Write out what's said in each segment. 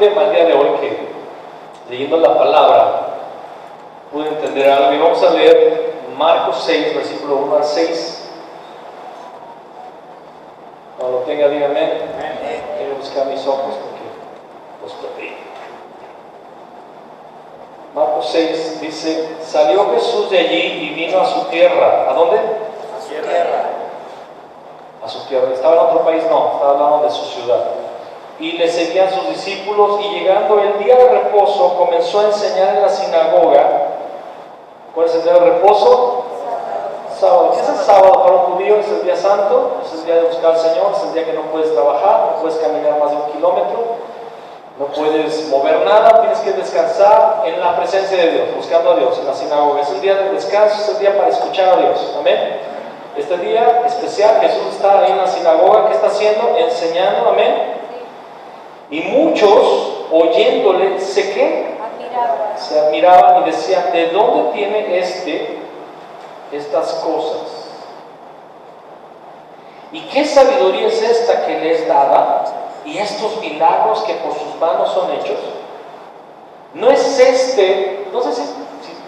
Tema el día de hoy que leyendo la palabra pude entender algo y vamos a leer Marcos 6 versículo 1 al 6. Cuando lo tenga dígame. Quiero buscar mis ojos porque los perdí. Marcos 6 dice: salió Jesús de allí y vino a su tierra. ¿A dónde? A su tierra. A su tierra. ¿Estaba en otro país? No, estaba hablando de su ciudad. Y le seguían sus discípulos, y llegando el día de reposo comenzó a enseñar en la sinagoga. ¿Cuál es el día de reposo? Sábado. ¿Qué es el sábado para un judío? Es el día santo, es el día de buscar al Señor, es el día que no puedes trabajar, no puedes caminar más de 1 kilómetro, no puedes mover nada, tienes que descansar en la presencia de Dios, buscando a Dios en la sinagoga. Es el día del descanso, es el día para escuchar a Dios. Amén. Este día especial, Jesús está ahí en la sinagoga. ¿Qué está haciendo? Enseñando. Amén. Y muchos, oyéndole, se admiraban y decían: ¿de dónde tiene estas cosas? ¿Y qué sabiduría es esta que le es dada? ¿Y estos milagros que por sus manos son hechos? No es no sé si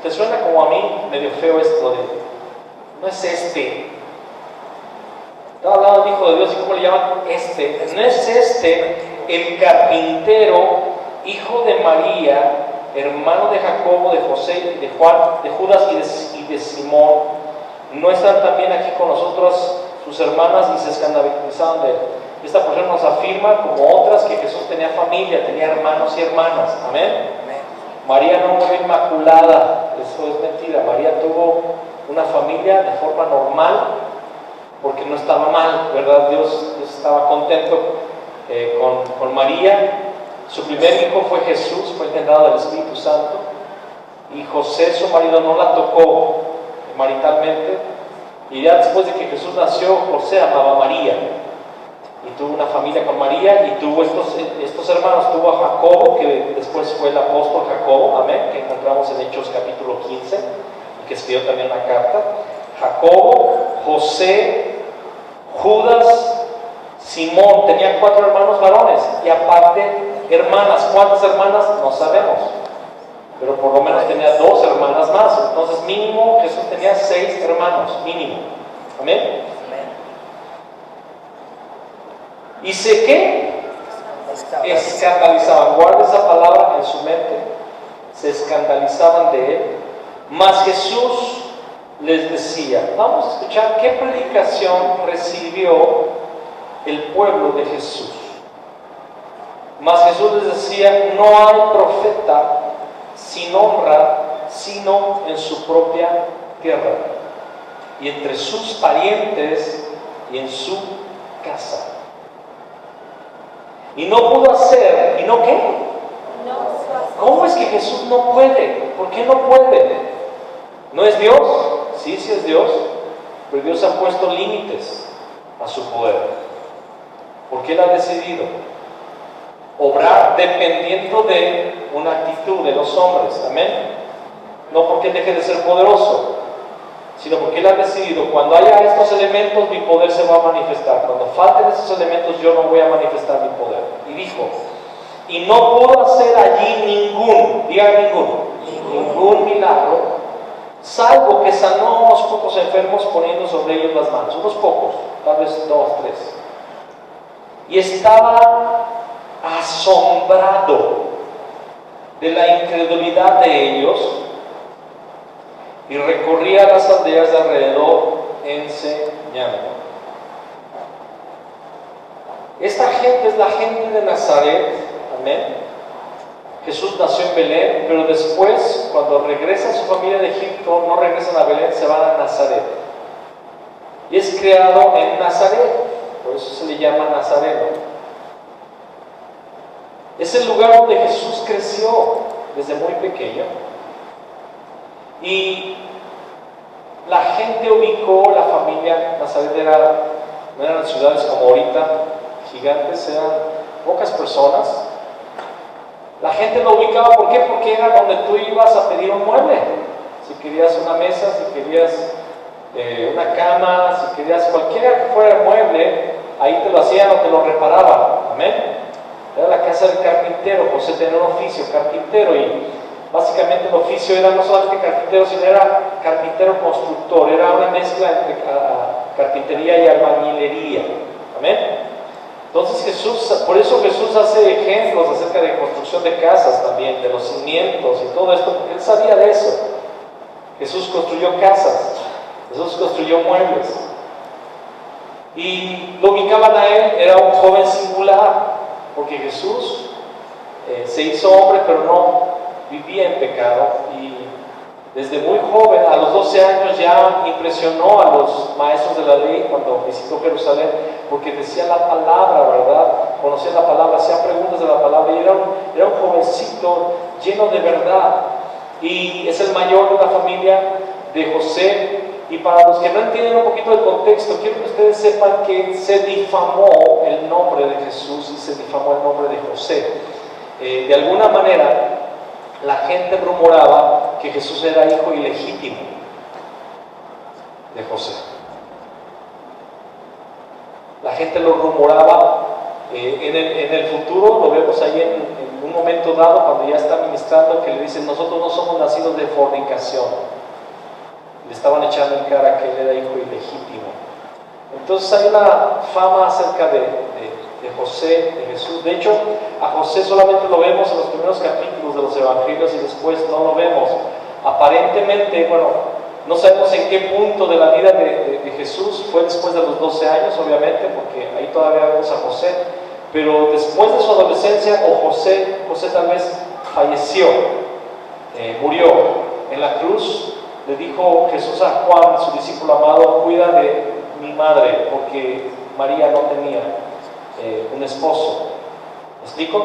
te suena como a mí medio feo esto de, no es estaba hablando del Hijo de Dios y cómo le llaman no es el carpintero, hijo de María, hermano de Jacobo, de José, de Juan, de Judas y de Simón. ¿No están también aquí con nosotros sus hermanas? Y se escandalizaban de él. Esta porción nos afirma, como otras, que Jesús tenía familia, tenía hermanos y hermanas. Amén. María no murió inmaculada, eso es mentira. María tuvo una familia de forma normal, porque no estaba mal, ¿verdad? Dios estaba contento con María. Su primer hijo fue Jesús, fue engendrado del Espíritu Santo, y José, su marido, no la tocó maritalmente, y ya después de que Jesús nació, José amaba a María y tuvo una familia con María, y tuvo estos hermanos. Tuvo a Jacobo, que después fue el apóstol Jacobo, amén, que encontramos en Hechos capítulo 15, y que escribió también una carta. Jacobo, José, Judas, Simón. Tenía 4 hermanos varones y aparte hermanas. ¿Cuántas hermanas? No sabemos, pero por lo menos tenía 2 hermanas más. Entonces mínimo Jesús tenía 6 hermanos, mínimo. Amén. ¿Y sé qué? Escandalizaban. Guarda esa palabra en su mente. Se escandalizaban de él. Mas Jesús les decía, vamos a escuchar qué predicación recibió el pueblo de Jesús. Mas Jesús les decía: no hay profeta sin honra sino en su propia tierra y entre sus parientes y en su casa. Y no pudo hacer, ¿y no qué? ¿Cómo es que Jesús no puede? ¿Por qué no puede? ¿No es Dios? Sí, sí es Dios, pero Dios ha puesto límites a su poder, porque Él ha decidido obrar dependiendo de una actitud de los hombres. Amén. No porque Él deje de ser poderoso, sino porque Él ha decidido: cuando haya estos elementos, mi poder se va a manifestar. Cuando falten esos elementos, yo no voy a manifestar mi poder. Y dijo: y no pudo hacer allí ningún milagro, salvo que sanó a unos pocos enfermos poniendo sobre ellos las manos. Unos pocos, tal vez 2, 3. Y estaba asombrado de la incredulidad de ellos, y recorría las aldeas de alrededor enseñando. Esta gente es la gente de Nazaret. Amén. Jesús nació en Belén, pero después, cuando regresa su familia de Egipto, no regresan a Belén, se van a Nazaret. Y es criado en Nazaret. por eso se le llama Nazareno. Es el lugar donde Jesús creció desde muy pequeño. Y la gente ubicó la familia. Nazaret no eran ciudades como ahorita, gigantes, eran pocas personas. La gente lo ubicaba, ¿por qué? Porque era donde tú ibas a pedir un mueble. Si querías una mesa, si querías una cama, si querías cualquiera que fuera el mueble, ahí te lo hacían o te lo reparaban. Amén. Era la casa del carpintero. José tenía un oficio, carpintero, y básicamente el oficio era no solamente carpintero, sino era carpintero constructor. Era una mezcla entre carpintería y albañilería. Amén. Entonces Jesús, por eso Jesús hace ejemplos acerca de construcción de casas también, de los cimientos y todo esto, porque él sabía de eso. Jesús construyó casas, Jesús construyó muebles. Y lo ubicaban a él, era un joven singular, porque Jesús se hizo hombre, pero no vivía en pecado. Y desde muy joven, a los 12 años, ya impresionó a los maestros de la ley cuando visitó Jerusalén, porque decía la palabra, ¿verdad? Conocía la palabra, hacía preguntas de la palabra, y era un jovencito lleno de verdad. Y es el mayor de la familia de José. Y para los que no entienden un poquito el contexto, quiero que ustedes sepan que se difamó el nombre de Jesús y se difamó el nombre de José. De alguna manera, la gente rumoraba que Jesús era hijo ilegítimo de José. La gente lo rumoraba. En el futuro, lo vemos ahí en un momento dado, cuando ya está ministrando, que le dicen: nosotros no somos nacidos de fornicación. Le estaban echando en cara que él era hijo ilegítimo. Entonces hay una fama acerca de José, de Jesús. De hecho, a José solamente lo vemos en los primeros capítulos de los evangelios y después no lo vemos. Aparentemente, bueno, no sabemos en qué punto de la vida de Jesús. Fue después de los 12 años, obviamente, porque ahí todavía vemos a José. Pero después de su adolescencia, o José tal vez falleció, murió en la cruz. Le dijo Jesús a Juan, su discípulo amado: cuida de mi madre, porque María no tenía un esposo. ¿Me explico?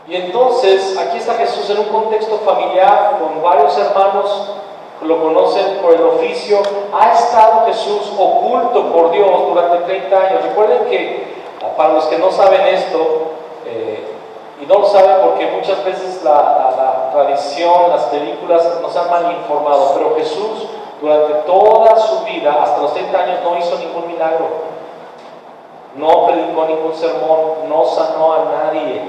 Y entonces aquí está Jesús en un contexto familiar con varios hermanos que lo conocen por el oficio. Ha estado Jesús oculto por Dios durante 30 años. Recuerden que, para los que no saben esto, y no lo saben porque muchas veces la tradición, las películas nos han mal informado, pero Jesús durante toda su vida, hasta los 30 años, no hizo ningún milagro, no predicó ningún sermón, no sanó a nadie,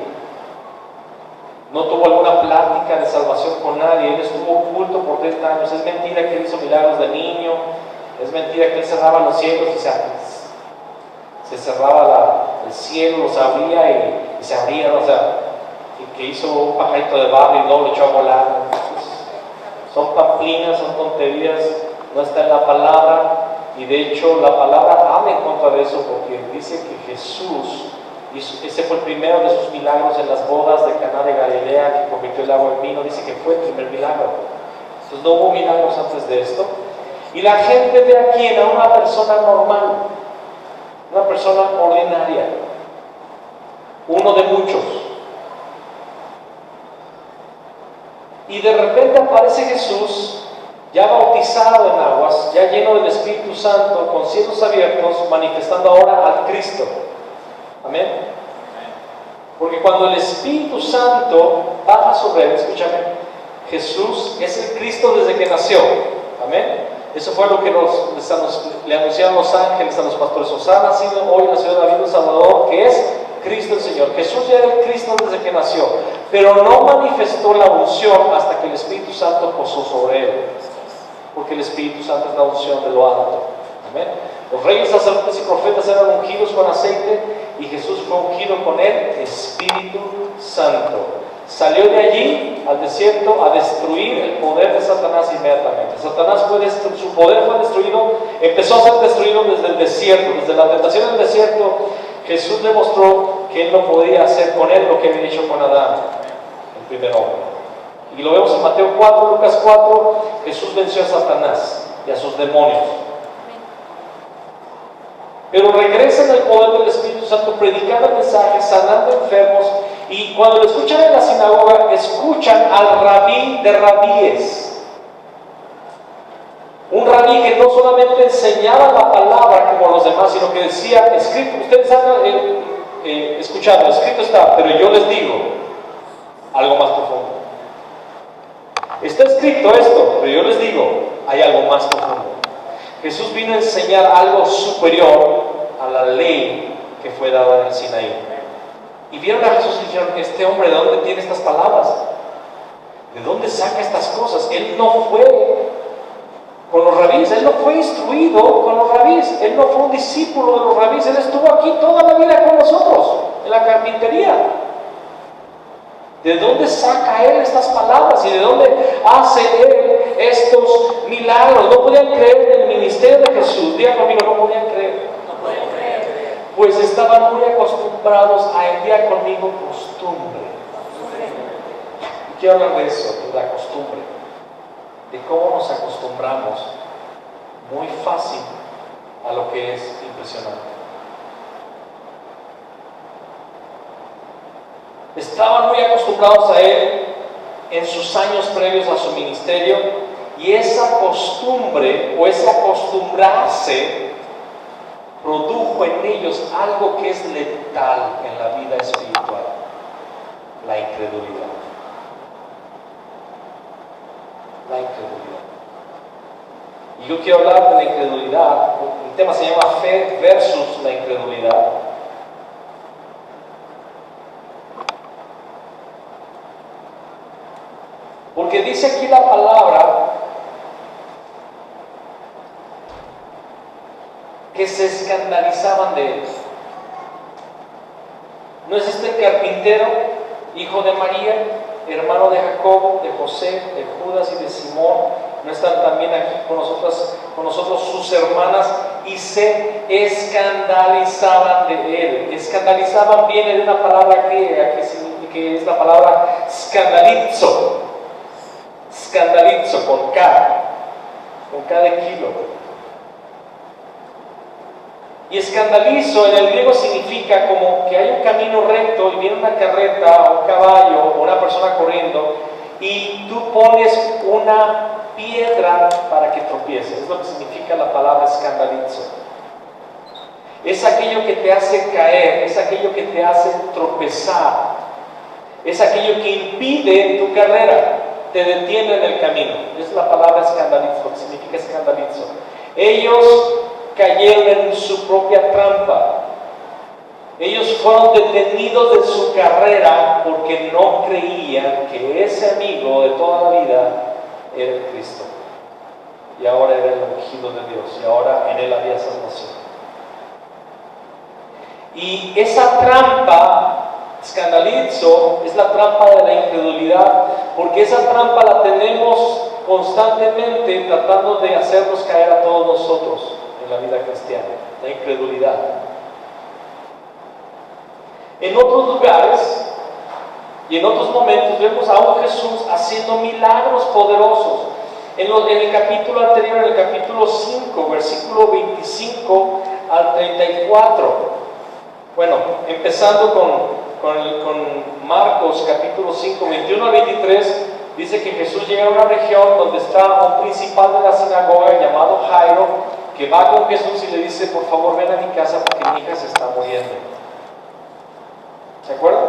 no tuvo alguna plática de salvación con nadie. Él estuvo oculto por 30 años. Es mentira que él hizo milagros de niño, es mentira que él cerraba los cielos y se cerraba el cielo, los abría y se abrían, o sea, y que hizo un pajarito de barro y luego lo echó a volar. Son pamplinas, son tonterías, no está en la palabra. Y de hecho la palabra habla en contra de eso, porque dice que Jesús, ese fue el primero de sus milagros en las bodas de Caná de Galilea, que convirtió el agua en vino. Dice que fue el primer milagro. Entonces no hubo milagros antes de esto. Y la gente ve aquí a una persona normal, una persona ordinaria, uno de muchos. Y de repente aparece Jesús, ya bautizado en aguas, ya lleno del Espíritu Santo, con cielos abiertos, manifestando ahora al Cristo. Amén. Porque cuando el Espíritu Santo baja sobre él, escúchame, Jesús es el Cristo desde que nació. Amén. Eso fue lo que le anunciaron los ángeles a los pastores: os ha nacido hoy en la ciudad de David un Salvador, que es Cristo el Señor. Jesús ya era el Cristo desde que nació, pero no manifestó la unción hasta que el Espíritu Santo posó sobre él, porque el Espíritu Santo es la unción de lo alto. Amén. Los reyes, sacerdotes y profetas eran ungidos con aceite, y Jesús fue ungido con el Espíritu Santo. Salió de allí al desierto a destruir el poder de Satanás inmediatamente. Su poder fue destruido, empezó a ser destruido desde el desierto, desde la tentación del desierto. Jesús demostró que él no podía hacer con él lo que había hecho con Adán, el primer hombre. Y lo vemos en Mateo 4, Lucas 4, Jesús venció a Satanás y a sus demonios. pero regresa en el poder del Espíritu Santo, predicando el mensaje, sanando enfermos, y cuando lo escuchan en la sinagoga, escuchan al rabí de rabíes. Un rabí que no solamente enseñaba la palabra como los demás, sino que decía, escrito, ustedes han escuchado, escrito está, pero yo les digo algo más profundo. Está escrito esto, pero yo les digo, hay algo más profundo. Jesús vino a enseñar algo superior a la ley que fue dada en el Sinaí. Y vieron a Jesús y dijeron, este hombre, ¿de dónde tiene estas palabras? ¿De dónde saca estas cosas? Él no fue con los rabíes, él no fue instruido con los rabíes, él no fue un discípulo de los rabíes, él estuvo aquí toda la vida con nosotros, en la carpintería. ¿De dónde saca él estas palabras y de dónde hace él estos milagros? No podían creer en el ministerio de Jesús. Diga conmigo, no podían creer. No pueden creer. Pues estaban muy acostumbrados a el día conmigo costumbre. Y quiero hablar de eso, de la costumbre, de cómo nos acostumbramos muy fácil a lo que es impresionante. Estaban muy acostumbrados a él en sus años previos a su ministerio, y esa costumbre o ese acostumbrarse produjo en ellos algo que es letal en la vida espiritual: la incredulidad. La incredulidad. Y yo quiero hablar de la incredulidad. El tema se llama fe versus la incredulidad. Porque dice aquí la palabra que se escandalizaban de él. ¿No es este el carpintero, hijo de María, hermano de Jacobo, de José, de Judas y de Simón? ¿No están también aquí con nosotros sus hermanas? Y se escandalizaban de él. Escandalizaban viene de una palabra griega que es la palabra scandalizo. Scandalizo con K de kilo. Y escandalizo en el griego significa como que hay un camino recto y viene una carreta, un caballo o una persona corriendo, y tú pones una piedra para que tropiece. Es lo que significa la palabra escandalizo. Es aquello que te hace caer, es aquello que te hace tropezar, es aquello que impide tu carrera, te detiene en el camino. Es la palabra escandalizo, lo que significa escandalizo. Ellos cayeron en su propia trampa. Ellos fueron detenidos de su carrera porque no creían que ese amigo de toda la vida era el Cristo. Y ahora era el ungido de Dios, y ahora en él había salvación. Y esa trampa, escandalizo, es la trampa de la incredulidad, porque esa trampa la tenemos constantemente tratando de hacernos caer a todos nosotros en la vida cristiana, la incredulidad. En otros lugares y en otros momentos vemos a un Jesús haciendo milagros poderosos. En el capítulo anterior, en el capítulo 5, versículo 25 al 34. Bueno, empezando con Marcos capítulo 5, 21 al 23, dice que Jesús llega a una región donde está un principal de la sinagoga llamado Jairo, que va con Jesús y le dice: por favor, ven a mi casa porque mi hija se está muriendo. ¿Se acuerdan?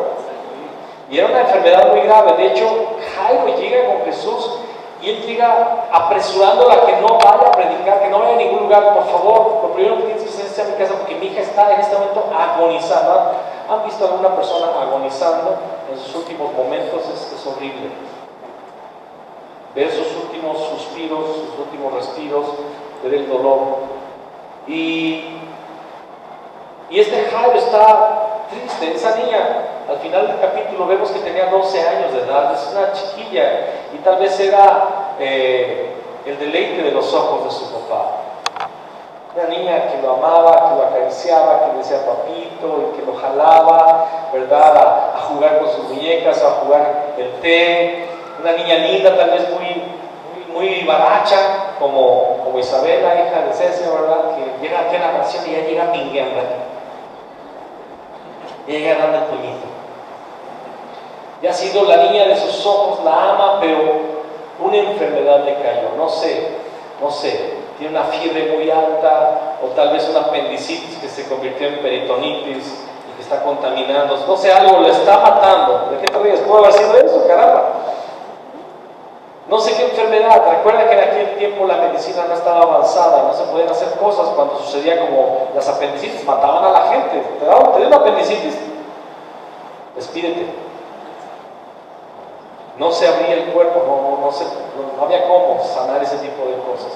Y era una enfermedad muy grave. De hecho, Jairo llega con Jesús y él llega apresurándola a que no vaya a predicar, que no vaya a ningún lugar. Por favor, lo primero que tienes que hacer es ir a mi casa porque mi hija está en este momento agonizando. ¿Han visto a alguna persona agonizando en sus últimos momentos? Es horrible ver sus últimos suspiros, sus últimos respiros, ver el dolor. Y este Jairo está triste. Esa niña, al final del capítulo vemos que tenía 12 años de edad, es una chiquilla, y tal vez era el deleite de los ojos de su papá. Una niña que lo amaba, que lo acariciaba, que le decía papito, y que lo jalaba, ¿verdad?, a jugar con sus muñecas, a jugar el té. Una niña linda, tal vez muy baracha, como Isabela, hija de César, ¿verdad?, que llega aquí a la nación y ya llega Y ella dando el puñito. Y ha sido la niña de sus ojos, la ama, pero una enfermedad le cayó. No sé. Tiene una fiebre muy alta, o tal vez una apendicitis que se convirtió en peritonitis y que está contaminando. No sé, algo le está matando. ¿De qué te ríes? ¿Puede haber sido eso? Caramba. No sé qué enfermedad. Recuerda que en aquel tiempo la medicina no estaba avanzada y no se podían hacer cosas cuando sucedía como las apendicitis. Mataban a la gente. ¿Te dio una apendicitis? Despídete. No se abría el cuerpo, no había cómo sanar ese tipo de cosas.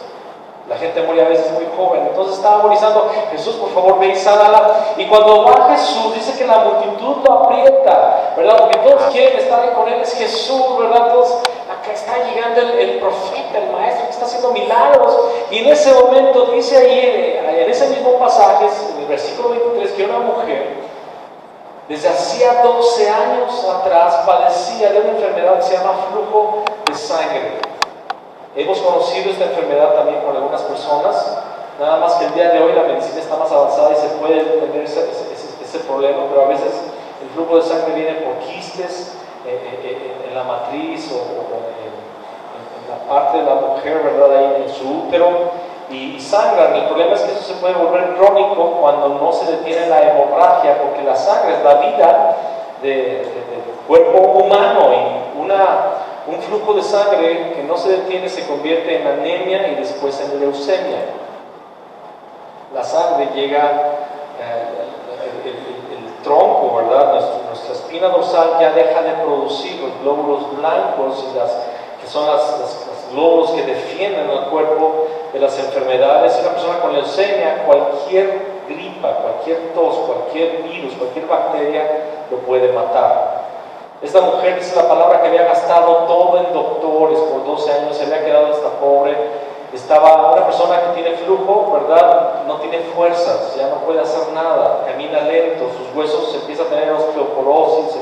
La gente moría a veces muy joven, entonces estaba agonizando. Jesús, por favor, ve y sánala. Y cuando va Jesús, dice que la multitud lo aprieta, ¿verdad? Porque todos quieren estar ahí con él, es Jesús, ¿verdad? Todos, acá está llegando el profeta, el maestro que está haciendo milagros. Y en ese momento dice ahí, en ese mismo pasaje, en el versículo 23, que una mujer desde hacía 12 años atrás padecía de una enfermedad que se llama flujo de sangre. Hemos conocido esta enfermedad también con algunas personas, nada más que el día de hoy la medicina está más avanzada y se puede tener ese problema, pero a veces el flujo de sangre viene por quistes en la matriz o en la parte de la mujer, ¿verdad? Ahí en su útero, y sangran. El problema es que eso se puede volver crónico cuando no se detiene la hemorragia, porque la sangre es la vida del cuerpo humano, y un flujo de sangre que no se detiene se convierte en anemia y después en leucemia. La sangre llega, el tronco, ¿verdad? Nuestra espina dorsal ya deja de producir los glóbulos blancos, que son los glóbulos que defienden al cuerpo de las enfermedades. Una persona con leucemia, cualquier gripa, cualquier tos, cualquier virus, cualquier bacteria lo puede matar. Esta mujer, dice la palabra, que había gastado todo en doctores por 12 años, se había quedado hasta pobre. Estaba una persona que tiene flujo, ¿verdad? No tiene fuerzas, ya no puede hacer nada, camina lento, sus huesos empiezan a tener osteoporosis,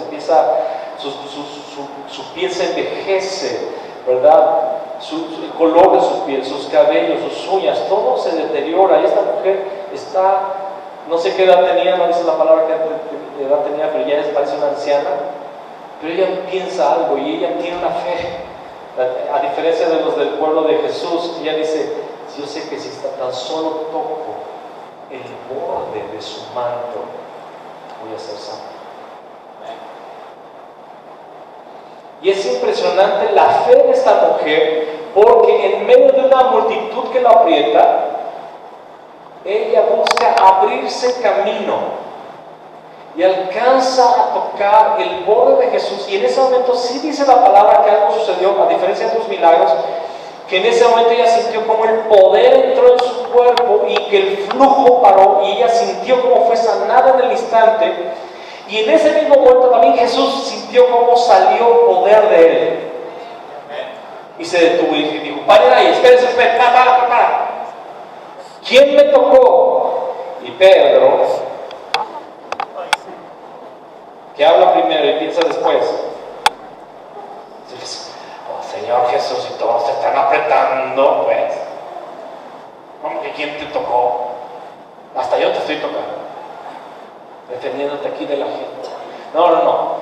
su piel se envejece, ¿verdad? El color de su piel, sus cabellos, sus uñas, todo se deteriora. Y esta mujer está, no sé qué edad tenía, no dice la palabra qué edad tenía, pero ya parece una anciana. Pero ella piensa algo y ella tiene una fe. A diferencia de los del pueblo de Jesús, ella dice: yo sé que si tan solo toco el borde de su manto, voy a ser sana. Y es impresionante la fe de esta mujer, porque en medio de una multitud que la aprieta, ella busca abrirse camino y alcanza a tocar el borde de Jesús. Y en ese momento sí dice la palabra que algo sucedió, a diferencia de otros milagros, que en ese momento ella sintió como el poder entró en su cuerpo y que el flujo paró, y ella sintió como fue sanada en el instante. Y en ese mismo momento también Jesús sintió cómo salió poder de él. Y se detuvo y dijo: paren ahí, espérense, para. ¿Quién me tocó? Y Pedro, que habla primero y piensa después, oh Señor Jesús, y todos se están apretando, pues, ¿cómo que quién te tocó? Hasta yo te estoy tocando, defendiéndote aquí de la gente. No.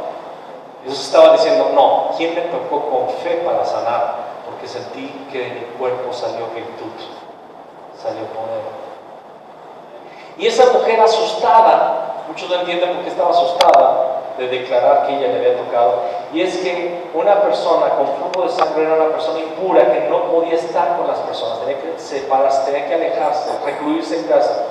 Jesús estaba diciendo: no, ¿quién me tocó con fe para sanar? Porque sentí que de mi cuerpo salió virtud, salió poder. Y esa mujer asustada, muchos no entienden por qué estaba asustada de declarar que ella le había tocado, y es que una persona con flujo de sangre era una persona impura que no podía estar con las personas, tenía que separarse, tenía que alejarse, recluirse en casa.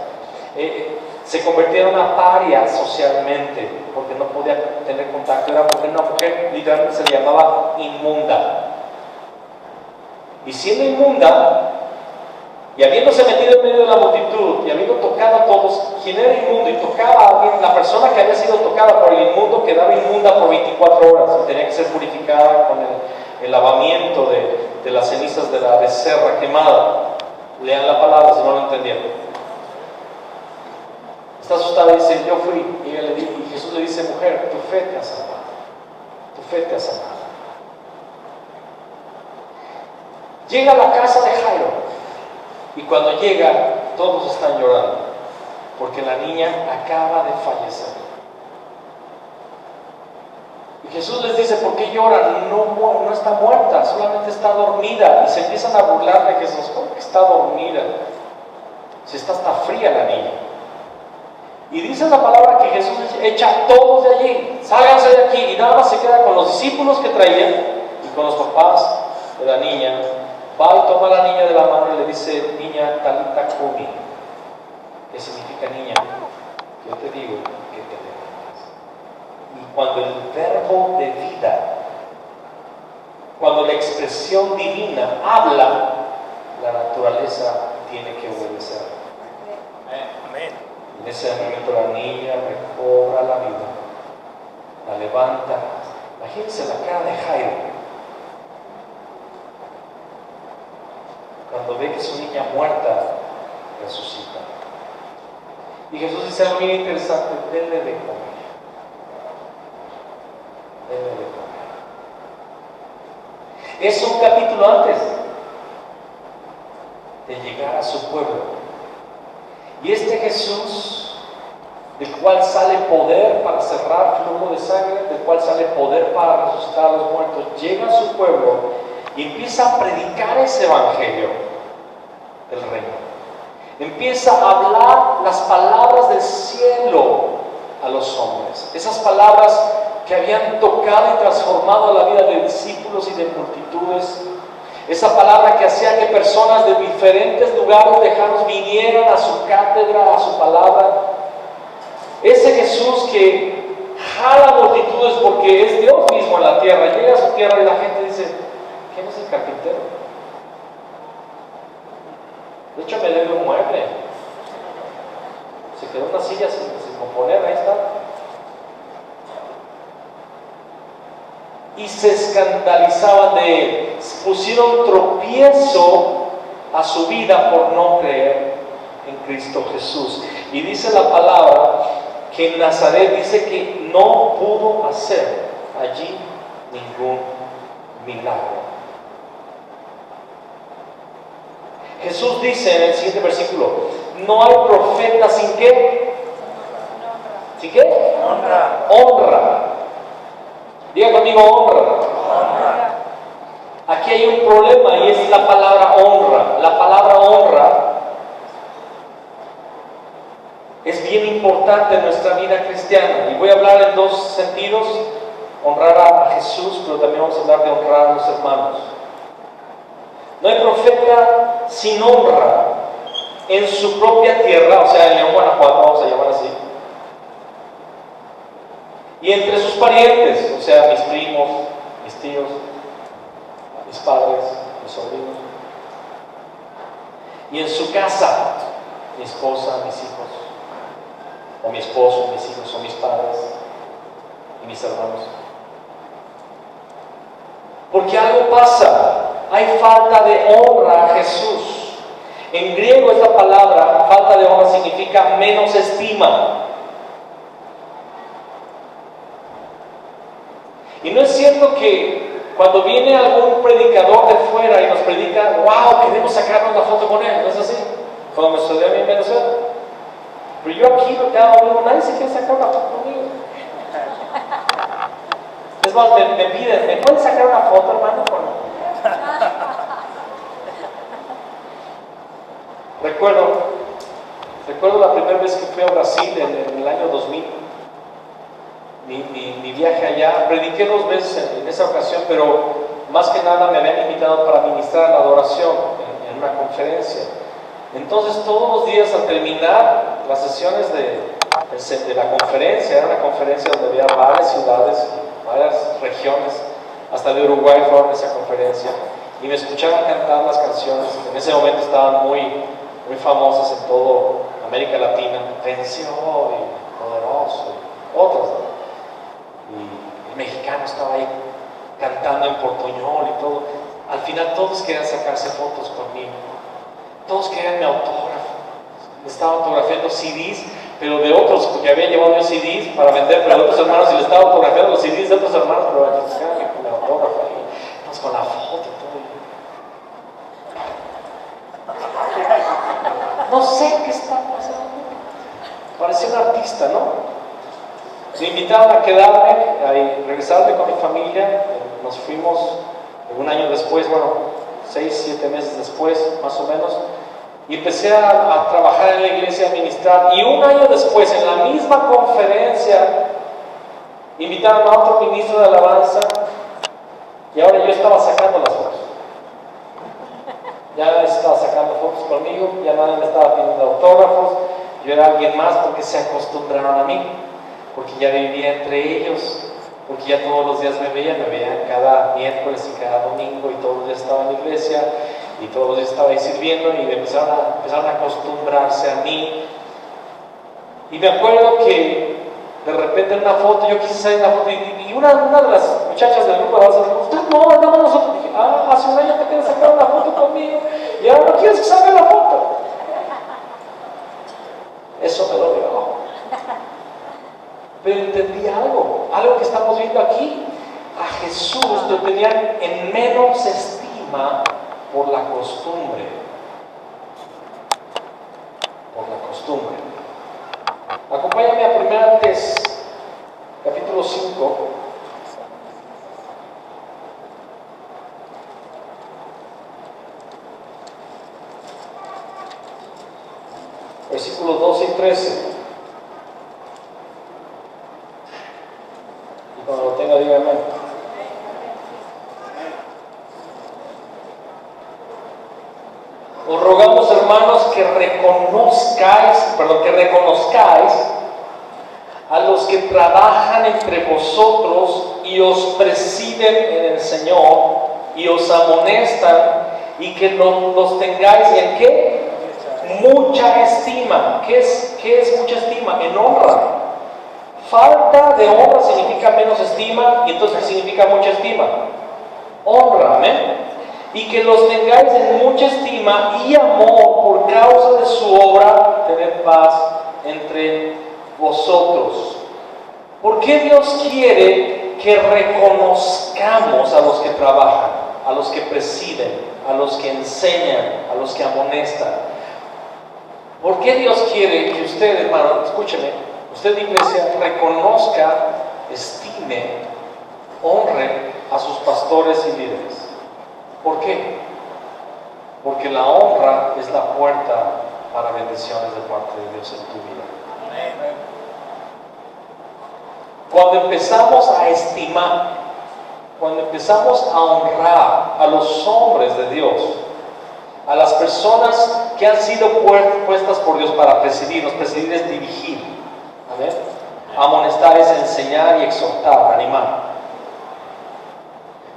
Se convertía en una paria socialmente porque no podía tener contacto. Era una mujer literalmente se le llamaba inmunda. Y siendo inmunda, y habiéndose metido en medio de la multitud y habiendo tocado a todos, quien era inmundo y tocaba a alguien, la persona que había sido tocada por el inmundo quedaba inmunda por 24 horas y tenía que ser purificada con el lavamiento de las cenizas de la becerra quemada. Lean la palabra si no lo entendieron. Está asustada y dice: yo fui. Y Jesús le dice: mujer, tu fe te ha salvado. Tu fe te ha salvado. Llega a la casa de Jairo. Y cuando llega, todos están llorando, porque la niña acaba de fallecer. Y Jesús les dice, ¿por qué lloran? No está muerta, solamente está dormida. Y se empiezan a burlar de Jesús. ¿Cómo que está dormida? Si está hasta fría la niña. Y dice la palabra que Jesús echa a todos de allí, sálganse de aquí, y nada más se queda con los discípulos que traían y con los papás de la niña. Va y toma a la niña de la mano y le dice, niña, talita cumi, que significa niña, yo te digo que te levantes. Y cuando el verbo de vida, cuando la expresión divina habla, la naturaleza tiene que obedecer. Amén. En ese momento la niña recobra la vida, la levanta. Imagínense la cara de Jairo cuando ve que su niña muerta resucita. Y Jesús dice algo bien interesante: denle de comer. Denle de comer. Es un capítulo antes de llegar a su pueblo. Y este Jesús, del cual sale poder para cerrar flujo de sangre, del cual sale poder para resucitar a los muertos, llega a su pueblo y empieza a predicar ese evangelio del reino. Empieza a hablar las palabras del cielo a los hombres. Esas palabras que habían tocado y transformado la vida de discípulos y de multitudes. Esa palabra que hacía que personas de diferentes lugares lejanos vinieran a su cátedra, a su palabra. Ese Jesús que jala multitudes porque es Dios mismo en la tierra. Llega a su tierra y la gente dice, ¿quién es el carpintero? De hecho me debe un mueble. Se quedó una silla sin componer, ahí está. Y se escandalizaban de él. Pusieron tropiezo a su vida por no creer en Cristo Jesús. Y dice la palabra que en Nazaret dice que no pudo hacer allí ningún milagro. Jesús dice en el siguiente versículo, no hay profeta sin qué. ¿Sin qué? Honra. Honra. Diga conmigo, honra. Honra. Aquí hay un problema y es la palabra honra. La palabra honra es bien importante en nuestra vida cristiana. Y voy a hablar en dos sentidos: honrar a Jesús, pero también vamos a hablar de honrar a los hermanos. No hay profeta sin honra en su propia tierra, o sea, en León, Guanajuato, vamos a llamar así. Y entre sus parientes, o sea, mis primos, mis tíos, mis padres, mis sobrinos. Y en su casa, mi esposa, mis hijos, o mi esposo, mis hijos, o mis padres y mis hermanos. Porque algo pasa, hay falta de honra a Jesús. En griego esta palabra, falta de honra, significa menos estima. Y no es cierto que cuando viene algún predicador de fuera y nos predica, wow, queremos sacarnos la foto con él, ¿no es así? Como me sucedió a mí en Venezuela. Pero yo aquí lo que hago, nadie se quiere sacar una foto conmigo. Es más, me piden, ¿me pueden sacar una foto, hermano? Recuerdo la primera vez que fui a Brasil en el año 2000. Mi viaje allá, prediqué 2 veces en esa ocasión, pero más que nada me habían invitado para ministrar la adoración en una conferencia. Entonces todos los días al terminar las sesiones de la conferencia, era una conferencia donde había varias ciudades, varias regiones, hasta de Uruguay fueron a esa conferencia, y me escuchaban cantar las canciones. En ese momento estaban muy famosas en toda América Latina, Venció y Poderoso, y otras, ¿no? Y el mexicano estaba ahí cantando en portuñol y todo. Al final todos querían sacarse fotos conmigo, todos querían mi autógrafo. Me estaba autografiando CDs, pero de otros, porque había llevado yo CDs para vender, pero de otros hermanos, y le estaba autografiando los CDs de otros hermanos, pero buscaban con el autógrafo ahí, entonces con la foto y todo. No sé qué está pasando. Parecía un artista, ¿no? Me invitaron a quedarme, a regresarme con mi familia. Nos fuimos un año después, bueno, 6, 7 meses después, más o menos. Y empecé a trabajar en la iglesia, a ministrar. Y un año después, en la misma conferencia, invitaron a otro ministro de alabanza. Y ahora yo estaba sacando las fotos. Ya estaba sacando fotos conmigo, ya nadie me estaba pidiendo autógrafos. Yo era alguien más porque se acostumbraron a mí, porque ya vivía entre ellos, porque ya todos los días me veían cada miércoles y cada domingo, y todos los días estaba en la iglesia, y todos los días estaba ahí sirviendo, y empezaron a acostumbrarse a mí. Y me acuerdo que de repente en una foto, yo quise salir en la foto, y una de las muchachas del grupo de alabanza dijo: usted no, andamos nosotros. Dije: hace un año te quieres sacar una foto conmigo, y ahora no quieres que salga la foto. Eso me dolió. Pero entendí algo que estamos viendo aquí. A Jesús lo tenían en menos estima por la costumbre. Por la costumbre. Acompáñame a 1 Tess, capítulo 5. Versículos 12 y 13. Y cuando lo tenga, dígame. Os rogamos, hermanos, que reconozcáis a los que trabajan entre vosotros y os presiden en el Señor y os amonestan, y que los tengáis en ¿qué? Mucha estima. ¿Qué es mucha estima? En honra. Falta de honra significa menos estima, y entonces ¿qué significa mucha estima? Honra, amén. Y que los tengáis en mucha estima y amor por causa de su obra, tener paz entre vosotros. ¿Por qué Dios quiere que reconozcamos a los que trabajan, a los que presiden, a los que enseñan, a los que amonestan? ¿Por qué Dios quiere que usted, hermano, escúcheme, usted, iglesia, reconozca, estime, honre a sus pastores y líderes? ¿Por qué? Porque la honra es la puerta para bendiciones de parte de Dios en tu vida. Cuando empezamos a estimar, cuando empezamos a honrar a los hombres de Dios, a las personas que han sido puestas por Dios para presidirnos. Presidir es dirigir, ¿amén? Amonestar es enseñar y exhortar, animar.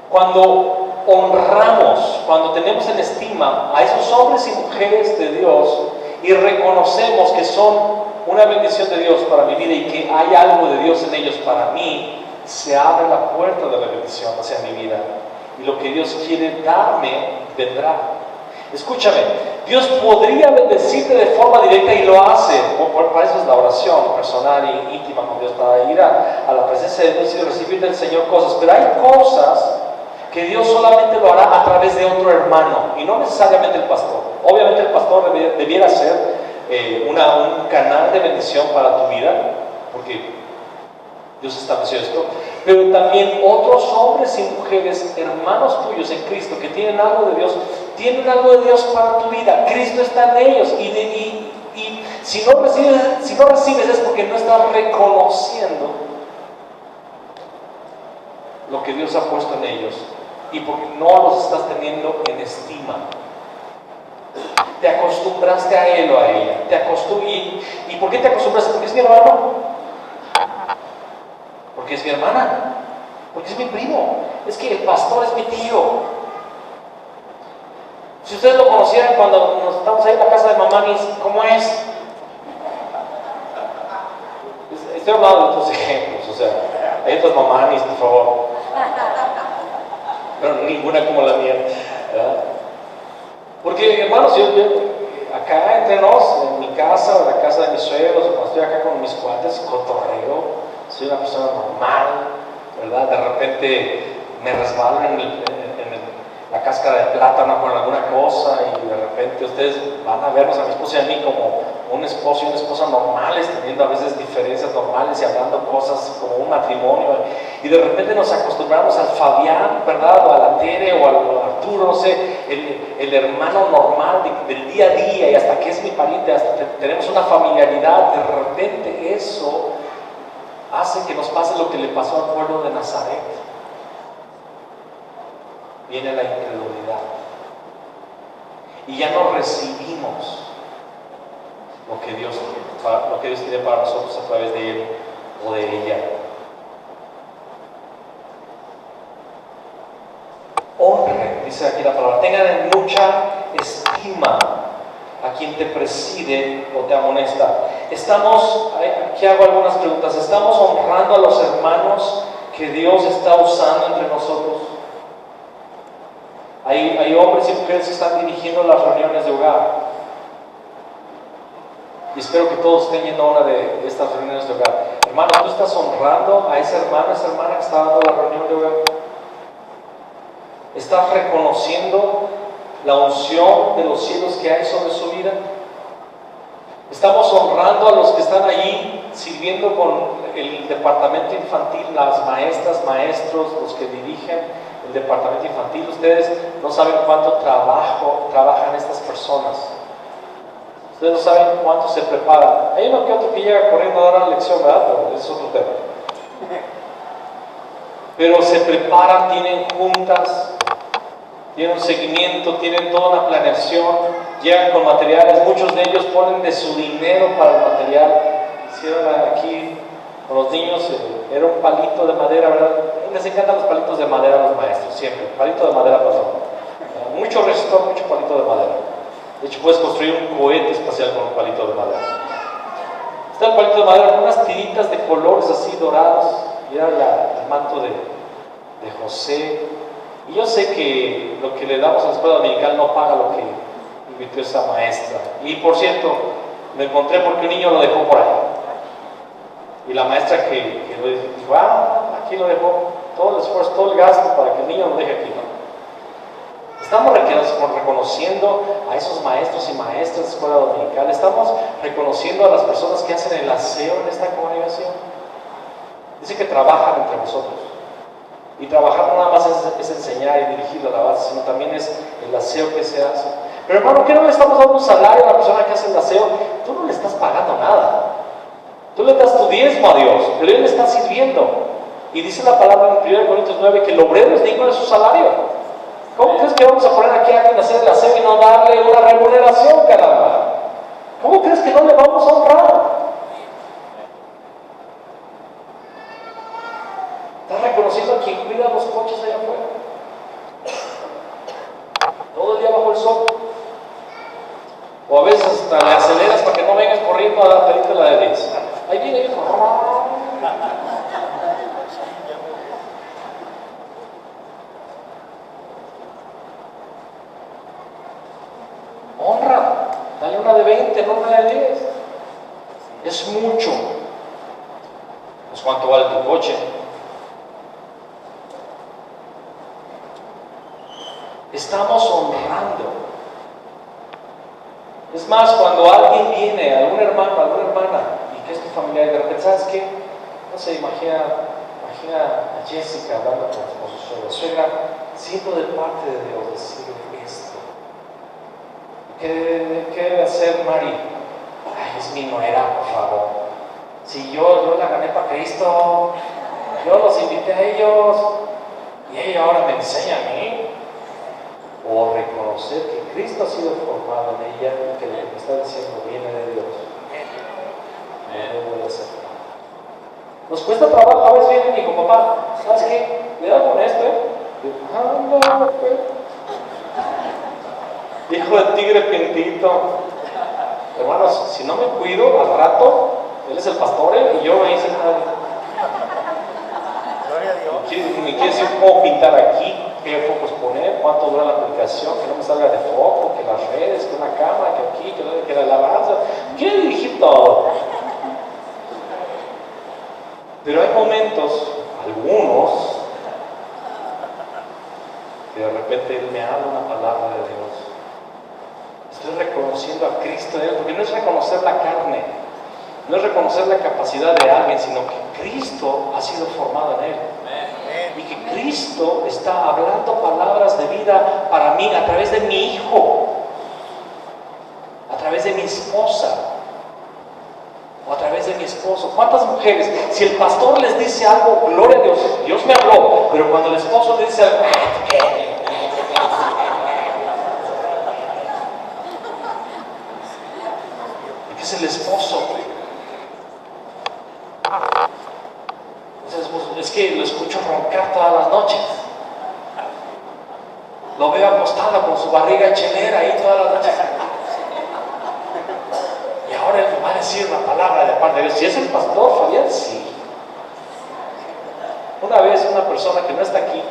Cuando honramos, cuando tenemos en estima a esos hombres y mujeres de Dios y reconocemos que son una bendición de Dios para mi vida y que hay algo de Dios en ellos para mí, se abre la puerta de la bendición hacia mi vida, y lo que Dios quiere darme vendrá. Escúchame, Dios podría bendecirte de forma directa, y lo hace. Para eso es la oración personal y íntima con Dios, para ir a la presencia de Dios y recibir del Señor cosas. Pero hay cosas que Dios solamente lo hará a través de otro hermano, y no necesariamente el pastor. Obviamente el pastor debiera ser un canal de bendición para tu vida, porque Dios estableció esto. Pero también otros hombres y mujeres, hermanos tuyos en Cristo, que tienen algo de Dios, tienen algo de Dios para tu vida. Cristo está en ellos, y si no recibes es porque no estás reconociendo lo que Dios ha puesto en ellos, y porque no los estás teniendo en estima. Te acostumbraste a él o a ella. ¿Y por qué te acostumbraste? Porque es mi hermano, porque es mi hermana, porque es mi primo, es que el pastor es mi tío. Si ustedes lo conocieran cuando nos estamos ahí en la casa de mamá, ¿cómo es? Estoy hablando de otros ejemplos, o sea, hay otras mamanis, por favor, pero ninguna como la mía, ¿verdad? Porque, hermanos, yo acá entre nos, en mi casa o en la casa de mis suegros, o cuando estoy acá con mis cuates, cotorreo, soy una persona normal, ¿verdad? De repente me resbalo en la cáscara de plátano con alguna cosa, y de repente ustedes van a vernos a mi esposa y a mí como un esposo y una esposa normales, teniendo a veces diferencias normales y hablando cosas como un matrimonio, y de repente nos acostumbramos al Fabián, ¿verdad? O a la Tere o al Arturo, no sé, el hermano normal del día a día, y hasta que es mi pariente, hasta que tenemos una familiaridad. De repente eso hace que nos pase lo que le pasó al pueblo de Nazaret. Viene la incredulidad y ya no recibimos lo que Dios tiene para nosotros a través de él o de ella. Honre, dice aquí la palabra, tengan en mucha estima a quien te preside o te amonesta. Aquí hago algunas preguntas. ¿Estamos honrando a los hermanos que Dios está usando entre nosotros? Hay hombres y mujeres que están dirigiendo las reuniones de hogar. Y espero que todos estén yendo a una de estas reuniones de hogar. Hermano, ¿tú estás honrando a esa hermana que está dando la reunión de hogar? ¿Estás reconociendo la unción de los cielos que hay sobre su vida? ¿Estamos honrando a los que están allí sirviendo con el departamento infantil, las maestras, maestros, los que dirigen el departamento infantil? Ustedes no saben cuánto trabajan estas personas. Ustedes no saben cuánto se preparan. Hay uno que otro que llega corriendo a dar la lección, ¿verdad? Pero eso es otro tema. Pero se preparan, tienen juntas, tienen un seguimiento, tienen toda una planeación, llegan con materiales. Muchos de ellos ponen de su dinero para el material. Hicieron aquí con los niños, era un palito de madera, ¿verdad? Les encantan los palitos de madera a los maestros, siempre. Palito de madera, pasó. Mucho resistor, mucho palito de madera. De hecho, puedes construir un cohete espacial con un palito de madera. Está el palito de madera con unas tiritas de colores así dorados. Y era el manto de José. Y yo sé que lo que le damos a la escuela dominical no paga lo que invirtió esa maestra. Y por cierto, me encontré porque un niño lo dejó por ahí. Y la maestra que lo dijo, aquí lo dejó, todo el esfuerzo, todo el gasto para que el niño lo deje aquí, ¿no? Estamos reconociendo a esos maestros y maestras de escuela dominical. Estamos reconociendo a las personas que hacen el aseo en esta congregación. Dice que trabajan entre nosotros. Y trabajar no nada más es enseñar y dirigir la alabanza, sino también es el aseo que se hace. Pero hermano, ¿qué no le estamos dando un salario a la persona que hace el aseo? Tú no le estás pagando nada. Tú le das tu diezmo a Dios, pero Él le está sirviendo. Y dice la palabra en 1 Corintios 9 que el obrero es digno de su salario. ¿Cómo crees que vamos a poner aquí a alguien a hacer el aseo y no darle una remuneración, caramba? ¿Cómo crees que no le vamos a honrar? ¿Estás reconociendo a quien cuida los coches allá afuera? Todo el día bajo el sol. O a veces hasta le aceleras para que no vengan corriendo a pedirte la de 10. Ahí viene, hijo. Honra. Dale una de 20, no una de 10. Es mucho. Pues ¿cuánto vale tu coche? Estamos honrando. Es más, cuando alguien viene, algún hermano, alguna hermana, y que es tu familiar, y de repente, ¿sabes qué? No sé, imagina a Jessica hablando con su suegra. Suegra, siento de parte de Dios decirle esto. ¿Qué debe hacer Mari? Ay, es mi nuera, por favor. Si yo la gané para Cristo, yo los invité a ellos, y ella ahora me enseña a mí. O reconocer que Cristo ha sido formado en ella y que lo que me está diciendo viene de Dios. No voy a hacer nada. Nos cuesta trabajo. A veces viene y digo, papá, ¿sabes qué? Le da con esto, no, pues. Hijo de tigre pintito. Hermanos, si no me cuido, al rato, él es el pastor y yo me hice nada. Gloria a Dios. Me quiere decir cómo pintar aquí, qué focos poner, cuánto dura la aplicación, que no me salga de foco, que las redes, que una cámara, que aquí, que la alabanza. Quiere dirigir todo. Pero hay momentos, algunos, que de repente Él me habla una palabra de Dios. Estoy reconociendo a Cristo en él, porque no es reconocer la carne, no es reconocer la capacidad de alguien, sino que Cristo ha sido formado en él. Y que Cristo está hablando palabras de vida para mí a través de mi hijo, a través de mi esposa, o a través de mi esposo. ¿Cuántas mujeres, si el pastor les dice algo, gloria a Dios, Dios me habló, pero cuando el esposo le dice algo, es el esposo? Es que lo escucho roncar todas las noches, lo veo acostado con su barriga chelera ahí todas las noches. Y ahora él me va a decir una palabra de parte de Dios. Si es el pastor Fabián, sí. Una vez una persona que no está aquí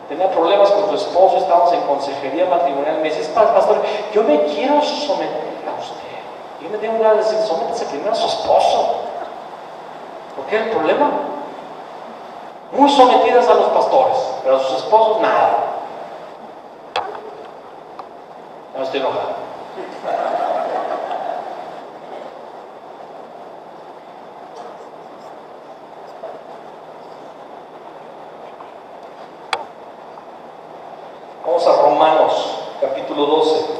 tenía problemas con su esposo, estábamos en consejería matrimonial, me dice, pastor, yo me quiero someter a usted. Yo me tengo ganas de decir, sométese primero a su esposo. ¿Por qué el problema? Muy sometidas a los pastores, pero a sus esposos nada. No estoy enojado. Vamos a Romanos, capítulo 12.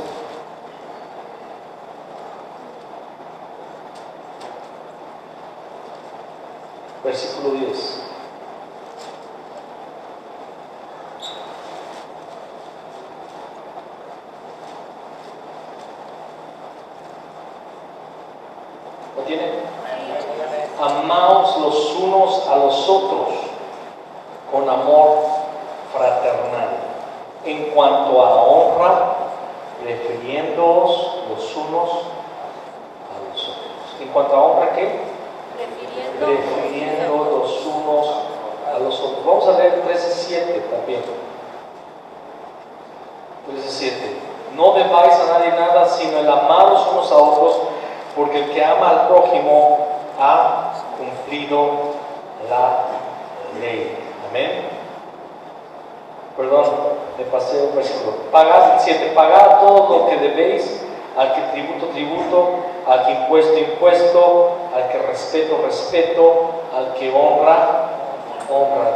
Versículo 10. ¿Lo tiene? Amaos los unos a los otros con amor fraternal. En cuanto a honra, prefiriéndoos los unos a los otros. ¿En cuanto a honra qué? Prefiriendo los unos a los otros. Vamos a leer 13:7 también. 13:7. No debáis a nadie nada, sino el amaros unos a otros, porque el que ama al prójimo ha cumplido la ley. Amén. Perdón, me pasé un versículo. Pagad, 7. Pagad todo lo que debéis, al que tributo, al que impuesto, al que respeto, al que honra.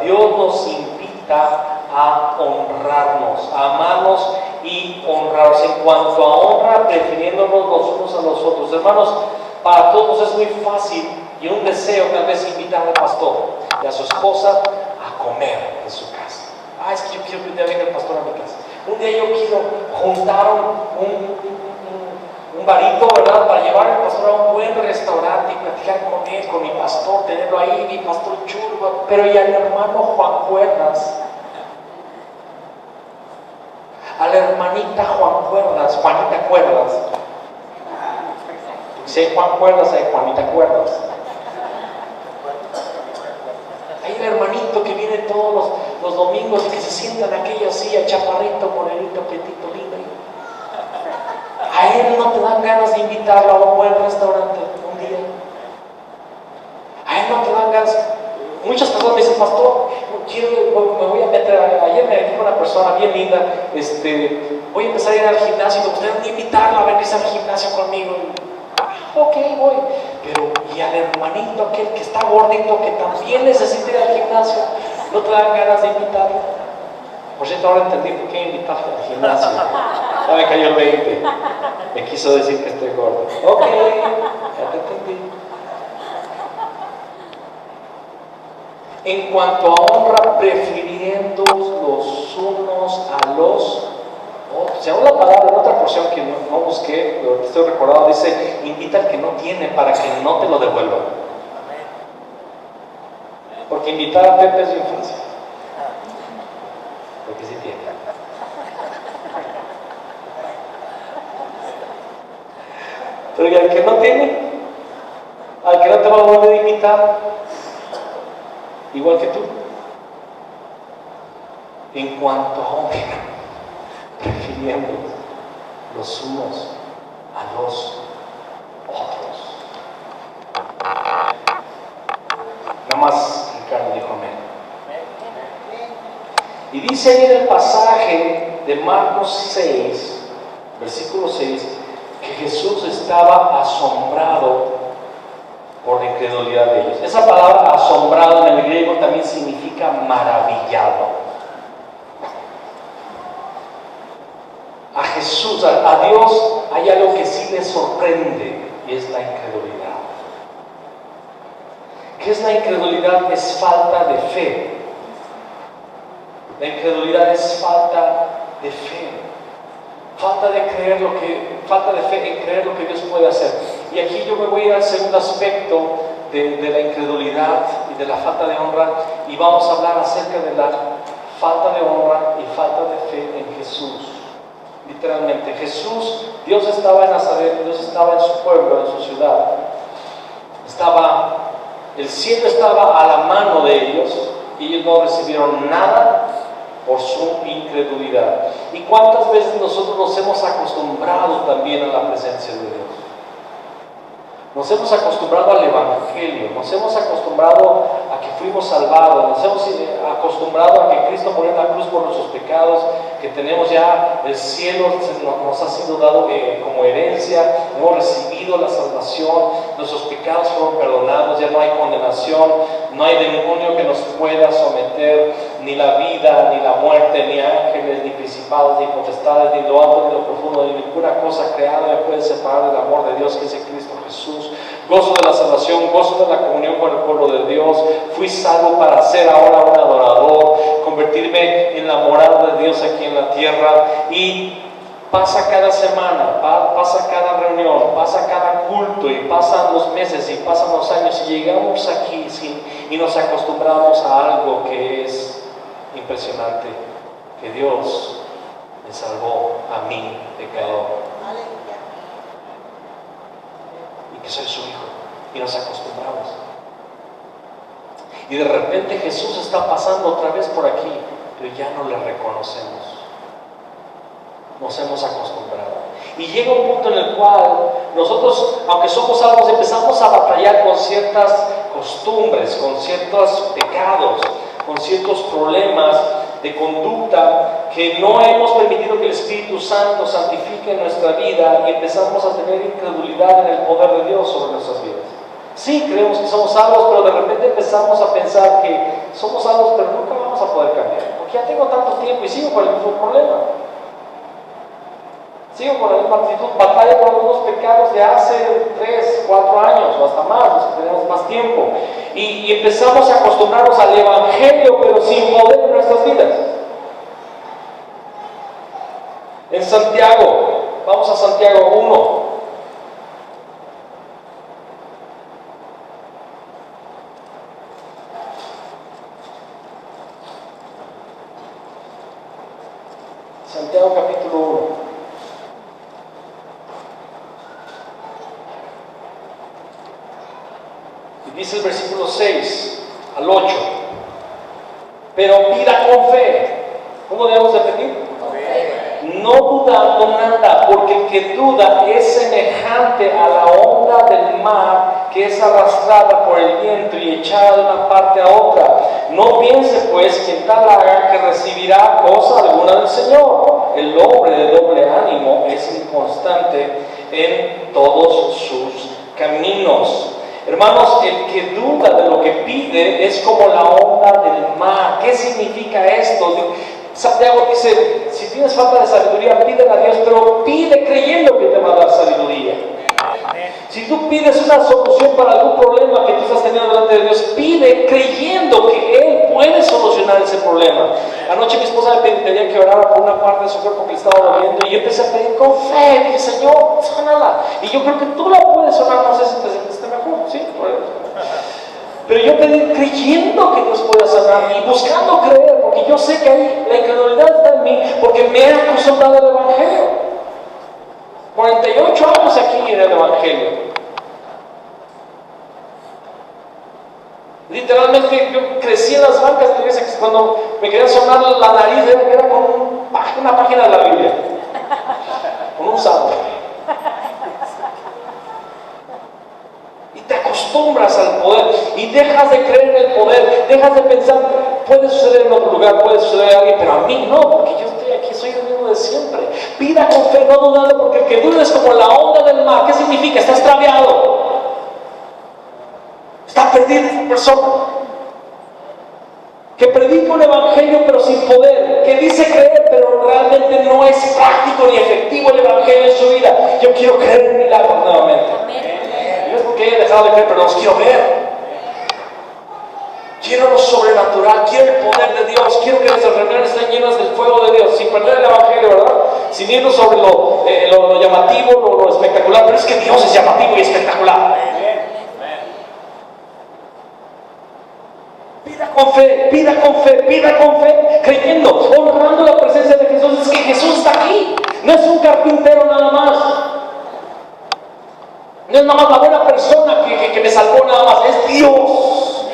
Dios nos invita a honrarnos, a amarnos y honrarnos. En cuanto a honra, prefiriéndonos los unos a los otros. Hermanos, para todos es muy fácil y un deseo tal vez invitar al pastor y a su esposa a comer en su casa. Es que yo quiero que un día venga el pastor a mi casa. Un día yo quiero juntar un varito, ¿verdad? Para llevar al pastor a un buen restaurante y platicar con él, con mi pastor, tenerlo ahí, mi pastor chulo. Pero y al hermano Juan Cuerdas, a la hermanita Juanita Cuerdas. Si hay Juan Cuerdas, hay Juanita Cuerdas. Hay el hermanito que viene todos los domingos y que se sienta en aquella silla, chaparrito, morenito, petito, lindo. A él no te dan ganas de invitarlo a un buen restaurante un día. A él no te dan ganas. Muchas personas me dicen, pastor, me voy a meter. Ayer me dijo una persona bien linda, voy a empezar a ir al gimnasio, me gustaría invitarlo a venirse al gimnasio conmigo. Ok, voy. Pero, y al hermanito aquel que está gordito, que también necesita ir al gimnasio, ¿no te dan ganas de invitarlo? Por cierto, ahora entendí por qué invitaste al gimnasio. Ya me cayó el 20. Me quiso decir que estoy gordo. Ok, ya te entendí. En cuanto a honra, prefiriendo los unos a los otros. Si aún la palabra en otra porción que no busqué, pero estoy recordado, dice: invita al que no tiene para que no te lo devuelva. Porque invitar a Pepe es bien fácil. Porque sí tiene. Pero ¿y al que no tiene? Al que no te va a volver a invitar, igual que tú. En cuanto a honra, prefiriendo los unos a los otros. Nada más Ricardo dijo amén. Y dice ahí en el pasaje de Marcos 6, versículo 6, que Jesús estaba asombrado por la incredulidad de ellos. Esa palabra asombrado en el griego también significa maravillado. A Jesús, a Dios, hay algo que sí le sorprende y es la incredulidad. ¿Qué es la incredulidad? Es falta de fe. La incredulidad es falta de fe. Falta de fe en creer lo que Dios puede hacer. Y aquí yo me voy a ir al segundo aspecto de la incredulidad y de la falta de honra, y vamos a hablar acerca de la falta de honra y falta de fe en Jesús. Literalmente, Dios estaba en Nazaret, Dios estaba en su pueblo, en su ciudad. El cielo estaba a la mano de ellos y ellos no recibieron nada por su incredulidad. ¿Y cuántas veces nosotros nos hemos acostumbrado también a la presencia de Dios? Nos hemos acostumbrado al Evangelio, nos hemos acostumbrado a que fuimos salvados, nos hemos acostumbrado a que Cristo murió en la cruz por nuestros pecados, que tenemos ya el cielo, nos ha sido dado como herencia, hemos recibido la salvación, nuestros pecados fueron perdonados, ya no hay condenación, no hay demonio que nos pueda someter, ni la vida, ni la muerte, ni ángeles, ni principados, ni potestades, ni lo alto, ni lo profundo, ni ninguna cosa creada me puede separar del amor de Dios que es en Cristo Jesús. Gozo de la salvación, gozo de la comunión con el pueblo de Dios. Fui salvo para ser ahora un adorador, convertirme en la morada de Dios aquí en la tierra. Y pasa cada semana, pasa cada reunión, pasa cada culto, y pasan los meses y pasan los años, y llegamos aquí y nos acostumbramos a algo que es impresionante, que Dios me salvó a mí, pecador, y que soy su hijo, y nos acostumbramos. Y de repente Jesús está pasando otra vez por aquí, pero ya no le reconocemos. Nos hemos acostumbrado. Y llega un punto en el cual nosotros, aunque somos salvos, empezamos a batallar con ciertas costumbres, con ciertos pecados, con ciertos problemas de conducta que no hemos permitido que el Espíritu Santo santifique en nuestra vida, y empezamos a tener incredulidad en el poder de Dios sobre nuestras vidas. Sí, creemos que somos salvos, pero de repente empezamos a pensar que somos salvos, pero nunca vamos a poder cambiar, porque ya tengo tanto tiempo y sigo con el mismo problema. Sigo con la misma actitud, batalla con algunos pecados de hace 3, 4 años o hasta más, los que tenemos más tiempo. Y empezamos a acostumbrarnos al Evangelio, pero sin poder en nuestras vidas. En Santiago, vamos a Santiago 1. Santiago capítulo 1. Dice el versículo 6 al 8, pero pida con fe. ¿Cómo debemos de pedir? No dudando nada, porque el que duda es semejante a la onda del mar que es arrastrada por el viento y echada de una parte a otra. No piense pues quien tal haga que recibirá cosa alguna del Señor. El hombre de doble ánimo es inconstante en todos sus caminos. Hermanos, el que duda de lo que pide es como la onda del mar. ¿Qué significa esto? Santiago dice, si tienes falta de sabiduría, pídele a Dios, pero pide creyendo que te va a dar sabiduría. Si tú pides una solución para algún problema que tú estás teniendo delante de Dios, pide creyendo que Él puede solucionar ese problema. Anoche mi esposa me pedía que orara por una parte de su cuerpo que le estaba doliendo, y yo empecé a pedir con fe. Dije, Señor, sánala. Y yo creo que tú la puedes sanar, no sé si te sientes mejor, ¿sí? Pero yo pedí creyendo que Dios puede sanar y buscando creer, porque yo sé que ahí la incredulidad está en mí, porque me he acostumbrado al Evangelio. 48 años aquí en el Evangelio. Literalmente yo crecí en las bancas de la iglesia, que cuando me quería sonar la nariz era con una página de la Biblia, con un salmo. Y te acostumbras al poder y dejas de creer en el poder, dejas de pensar, puede suceder en otro lugar, puede suceder a alguien, pero a mí no, porque yo estoy aquí, soy el mismo de siempre. Pida con fe, no dudando, porque el que duda es como la onda del mar. ¿Qué significa? Está extraviado. Está perdido esa persona. Que predica un evangelio pero sin poder, que dice creer pero realmente no es práctico ni efectivo el evangelio en su vida. Yo quiero creer en milagros nuevamente. No es porque haya dejado de creer, pero los quiero ver. Quiero lo sobrenatural, quiero el poder de Dios, quiero que nuestras reuniones estén llenas del fuego de Dios, sin perder el evangelio, ¿verdad? Sin irnos sobre lo llamativo, lo espectacular, pero es que Dios es llamativo y espectacular. Pida con fe, creyendo, honrando la presencia de Jesús. Es que Jesús está aquí, no es un carpintero nada más, no es nada más la buena persona que me salvó nada más, es Dios.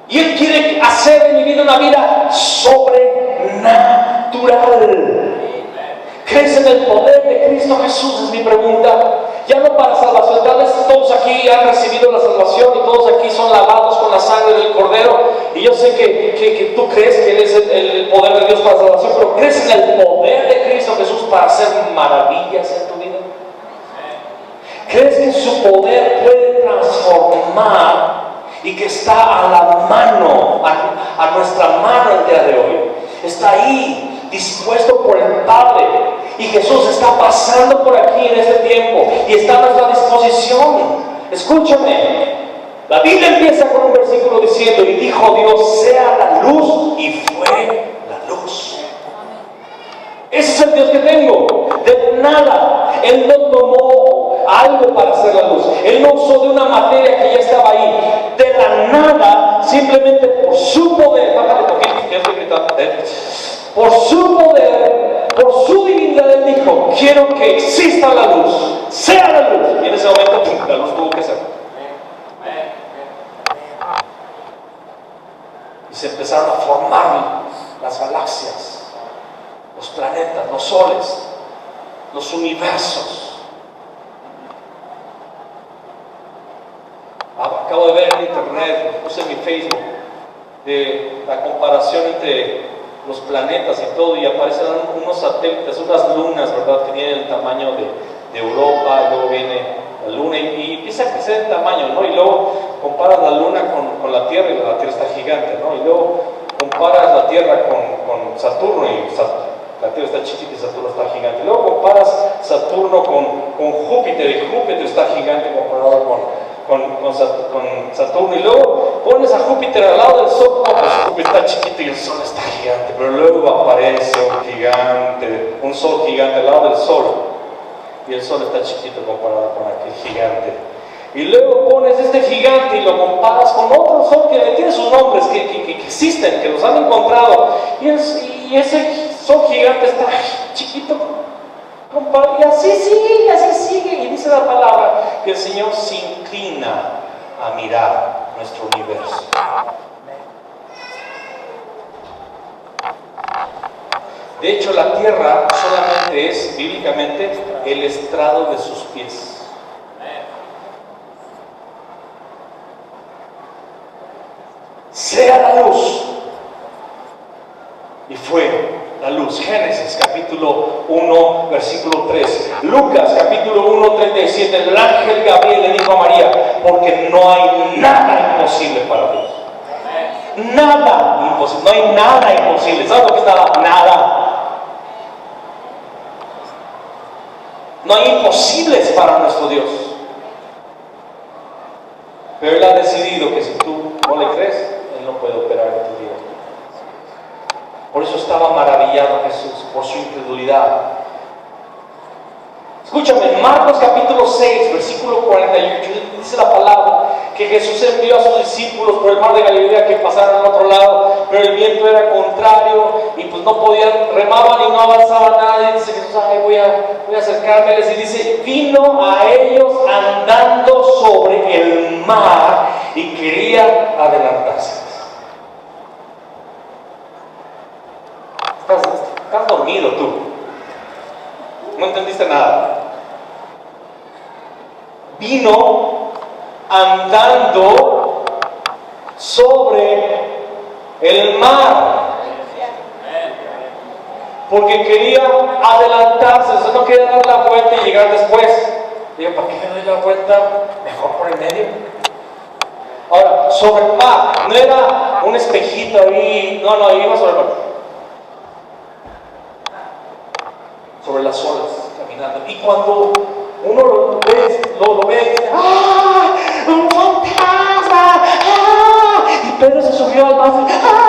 Y Él quiere hacer en mi vida una vida sobrenatural. ¿Crees en el poder de Cristo Jesús? Es mi pregunta. Ya no para salvación. Tal vez todos aquí han recibido la salvación y todos aquí son lavados con la sangre del Cordero. Y yo sé que tú crees que Él es el poder de Dios para la salvación, pero ¿crees en el poder de Cristo Jesús para hacer maravillas en tu vida? ¿Crees que su poder puede transformar y que está a la mano, a nuestra mano el día de hoy? Está ahí, dispuesto por el Padre. Y Jesús está pasando por aquí en este tiempo y está a nuestra disposición. Escúchame, la Biblia empieza con un versículo diciendo: y dijo Dios, sea la luz, y fue la luz. Ese es el Dios que tengo. De nada, Él no tomó algo para hacer la luz. Él no usó de una materia que ya estaba ahí. De la nada, simplemente por su poder, bájale poquito, que estoy gritando, por su poder, por su divinidad, Él dijo: quiero que exista la luz, sea la luz. Y en ese momento, ¡pum!, la luz tuvo que ser. Y se empezaron a formar las galaxias, los planetas, los soles, los universos. Acabo de ver en internet, puse en mi Facebook, de la comparación entre los planetas y todo, y aparecen unos satélites, unas lunas, ¿verdad?, que tienen el tamaño de Europa, y luego viene la luna y empieza a crecer en tamaño, ¿no? Y luego comparas la luna con la Tierra, y la Tierra está gigante, ¿no? Y luego comparas la Tierra con Saturno, y la Tierra está chiquita y Saturno está gigante. Y luego comparas Saturno con Júpiter, y Júpiter está gigante comparado con Saturno. Y luego pones a Júpiter al lado del Sol, pues Júpiter está chiquito y el Sol está gigante. Pero luego aparece un Sol gigante al lado del Sol, y el Sol está chiquito comparado con aquel gigante. Y luego pones este gigante y lo comparas con otro Sol que tiene sus nombres, que existen, que los han encontrado. Y ese Sol gigante está chiquito, y así sigue. Y dice la palabra que el Señor se inclina a mirar nuestro universo. De hecho, la tierra solamente es, bíblicamente, el estrado de sus pies. Sea la luz. Y fue la luz. Génesis capítulo 1 versículo 3. Lucas capítulo 1 37. El ángel Gabriel le dijo a María: porque no hay nada imposible para Dios. Nada imposible. No hay nada imposible. ¿Sabes lo que es nada? Nada. No hay imposibles para nuestro Dios. Pero Él ha decidido que si tú no le crees, Él no puede operar en tu vida. Por eso estaba maravillado Jesús, por su incredulidad. Escúchame, en Marcos capítulo 6, versículo 48, dice la palabra que Jesús envió a sus discípulos por el mar de Galilea que pasaran al otro lado, pero el viento era contrario y pues no podían, remaban y no avanzaba nada. Y dice Jesús: ay, voy a acercármeles. Y dice: vino a ellos andando sobre el mar y quería adelantarse. Estás dormido tú. No entendiste nada. Vino andando sobre el mar. porque quería adelantarse, o sea, no quería dar la vuelta y llegar después. Digo, ¿para qué me doy la vuelta? Mejor por el medio. Ahora, sobre el mar, no era un espejito ahí, no, iba sobre el mar. Sobre las olas, caminando. Y cuando uno lo ve, dice, ¡ah! ¡Un fantasma! ¡Ah! Y Pedro se subió al mar. ¡Ah!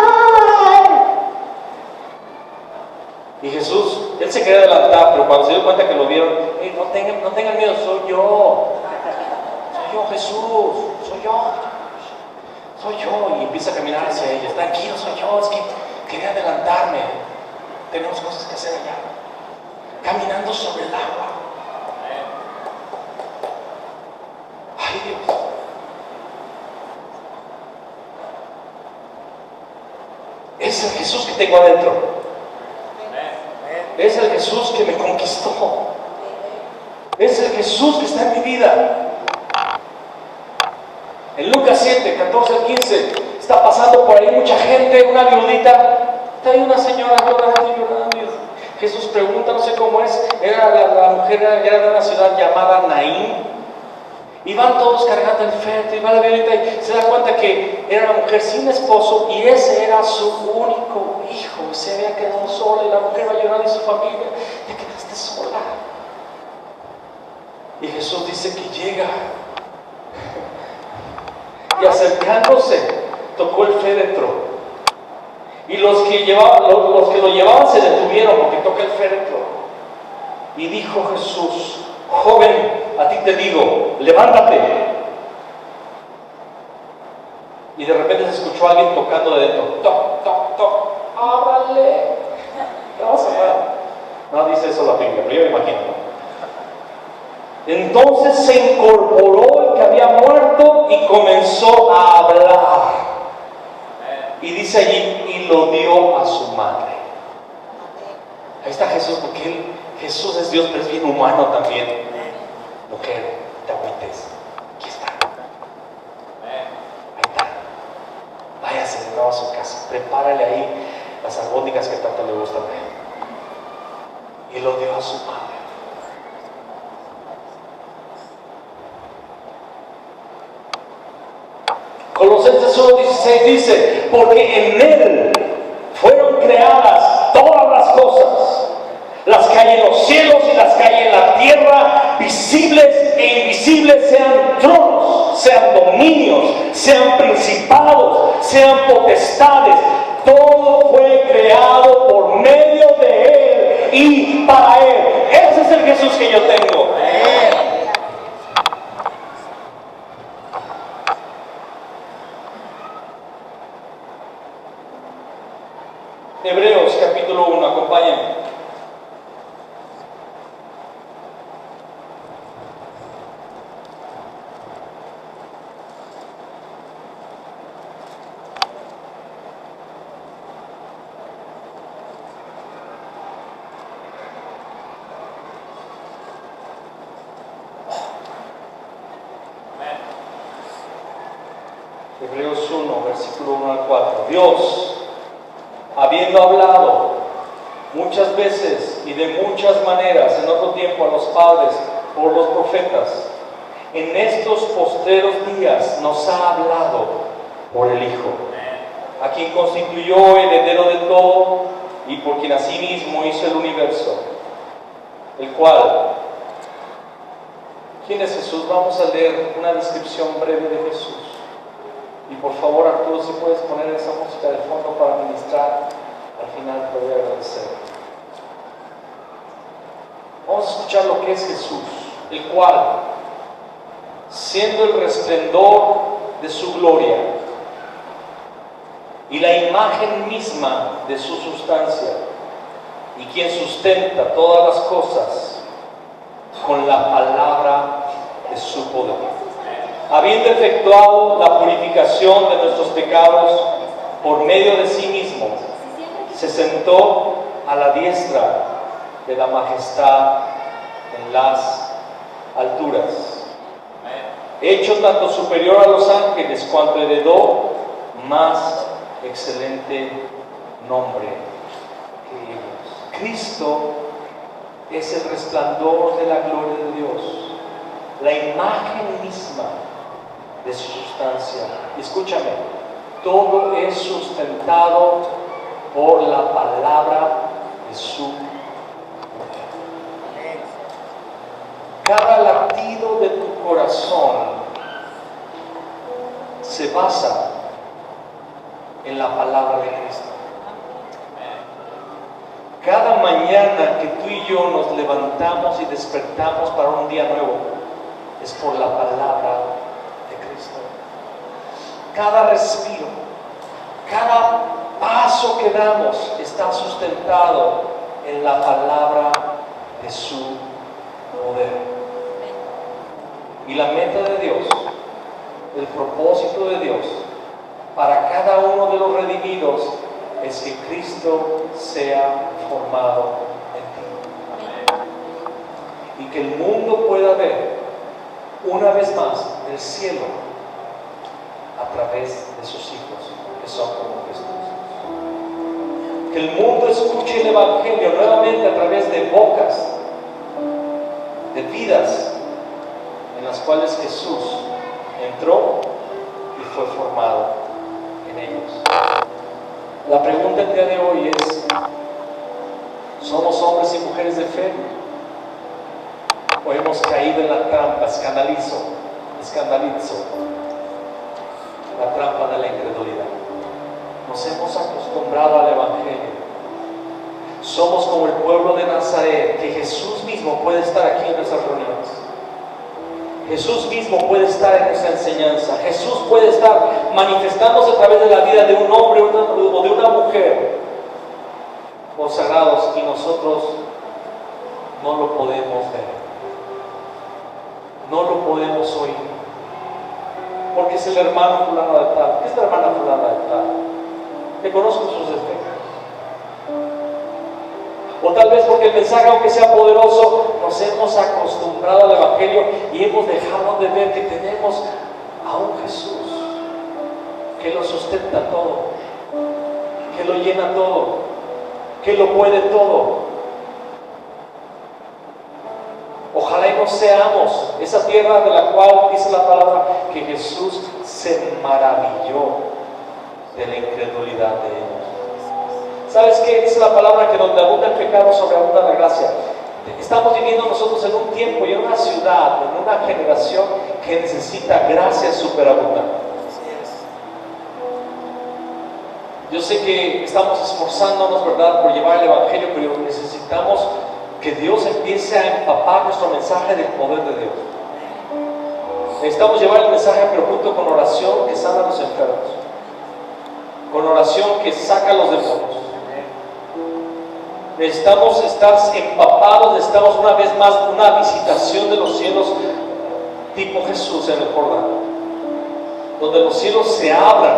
Y Jesús, él se quería adelantar, pero cuando se dio cuenta que lo vieron, hey, no tengan miedo, soy yo, Jesús, soy yo. Y empieza a caminar hacia ellos. Tranquilo, soy yo, es que quería adelantarme. Tenemos cosas que hacer allá. Caminando sobre el agua. Ay, Dios. Es el Jesús que tengo adentro. Es el Jesús que me conquistó. Es el Jesús que está en mi vida. En Lucas 7, 14 al 15, está pasando por ahí mucha gente, una viudita. Está ahí una señora llorando. Jesús pregunta, no sé cómo es, era la mujer era de una ciudad llamada Naín. Y van todos cargando el feto, y va la viudita y se da cuenta que era una mujer sin esposo y ese era su único hijo. Se había quedado sola y la mujer va llorando y su familia, te quedaste sola. Y Jesús dice que llega. Y acercándose, tocó el féretro. Y los que lo llevaban se detuvieron porque toca el féretro. Y dijo Jesús, joven, a ti te digo, levántate. Y de repente se escuchó a alguien tocando de dentro. Toc, toc, toc. Ábrale. Vamos a ver. No dice eso la Biblia, pero yo me imagino. Entonces se incorporó el que había muerto y comenzó a hablar. Y dice allí, y lo dio a su madre. Ahí está Jesús, porque Jesús es Dios, pero es bien humano también. Mujer, te agüites. Aquí está. Ahí está. Váyase de nuevo a su casa. Prepárale ahí las albóndigas que tanto le gustan a él. Y lo dio a su madre. Colosenses 1:16 dice, porque en Él fueron creadas todas las cosas, las que hay en los cielos y las que hay en la tierra, visibles e invisibles, sean tronos, sean dominios, sean principados, sean potestades. Todo fue creado por medio de Él y para Él. Ese es el Jesús que yo tengo. Hebreos capítulo 1, acompáñenme. Hebreos 1, versículo 1 al 4. Dios, habiendo hablado muchas veces y de muchas maneras en otro tiempo a los padres por los profetas, en estos postreros días nos ha hablado por el Hijo, a quien constituyó heredero de todo y por quien asimismo hizo el universo, el cual, ¿quién es Jesús? Vamos a leer una descripción breve de Jesús. Y por favor, Arturo, si puedes poner esa música de fondo para ministrar, al final te voy a agradecer. Vamos a escuchar lo que es Jesús, el cual, siendo el resplandor de su gloria y la imagen misma de su sustancia, y quien sustenta todas las cosas con la palabra de su poder, habiendo efectuado la purificación de nuestros pecados por medio de sí mismo, se sentó a la diestra de la majestad en las alturas, hecho tanto superior a los ángeles cuanto heredó más excelente nombre que ellos. Cristo es el resplandor de la gloria de Dios, la imagen misma de su sustancia. Y escúchame, todo es sustentado por la palabra de su poder. Cada latido de tu corazón se basa en la palabra de Cristo. Cada mañana que tú y yo nos levantamos y despertamos para un día nuevo, es por la palabra de Cristo. Cada respiro, cada paso que damos está sustentado en la palabra de su poder. Y la meta de Dios, el propósito de Dios para cada uno de los redimidos es que Cristo sea formado en ti. Y que el mundo pueda ver una vez más el cielo a través de sus hijos que son como Cristo. Que el mundo escuche el Evangelio nuevamente a través de bocas, de vidas en las cuales Jesús entró y fue formado en ellos. La pregunta el día de hoy es: ¿somos hombres y mujeres de fe? ¿O hemos caído en la trampa, escandalizo, la trampa de la incredulidad? Nos hemos acostumbrado al Evangelio. Somos como el pueblo de Nazaret, que Jesús mismo puede estar aquí en nuestras reuniones. Jesús mismo puede estar en nuestra enseñanza. Jesús puede estar manifestándose a través de la vida de un hombre o de una mujer consagrados, y nosotros no lo podemos ver, no lo podemos oír, porque es el hermano fulano de tal, es la hermana fulana de tal, que conozco sus defectos. O tal vez porque el mensaje, aunque sea poderoso, nos hemos acostumbrado al Evangelio y hemos dejado de ver que tenemos a un Jesús que lo sustenta todo, que lo llena todo, que lo puede todo. Ojalá y no seamos esa tierra de la cual dice la palabra que Jesús se maravilló de la incredulidad de ellos. ¿Sabes qué? Dice la palabra que donde abunda el pecado, sobreabunda la gracia. Estamos viviendo nosotros en un tiempo y en una ciudad, en una generación que necesita gracia superabundante. Yo sé que estamos esforzándonos, ¿verdad?, por llevar el Evangelio, pero necesitamos que Dios empiece a empapar nuestro mensaje del poder de Dios. Necesitamos llevar el mensaje, pero junto con oración que sana a los enfermos, con oración que saca a los demonios. Necesitamos estar empapados, necesitamos una vez más una visitación de los cielos tipo Jesús en el Jordán, donde los cielos se abran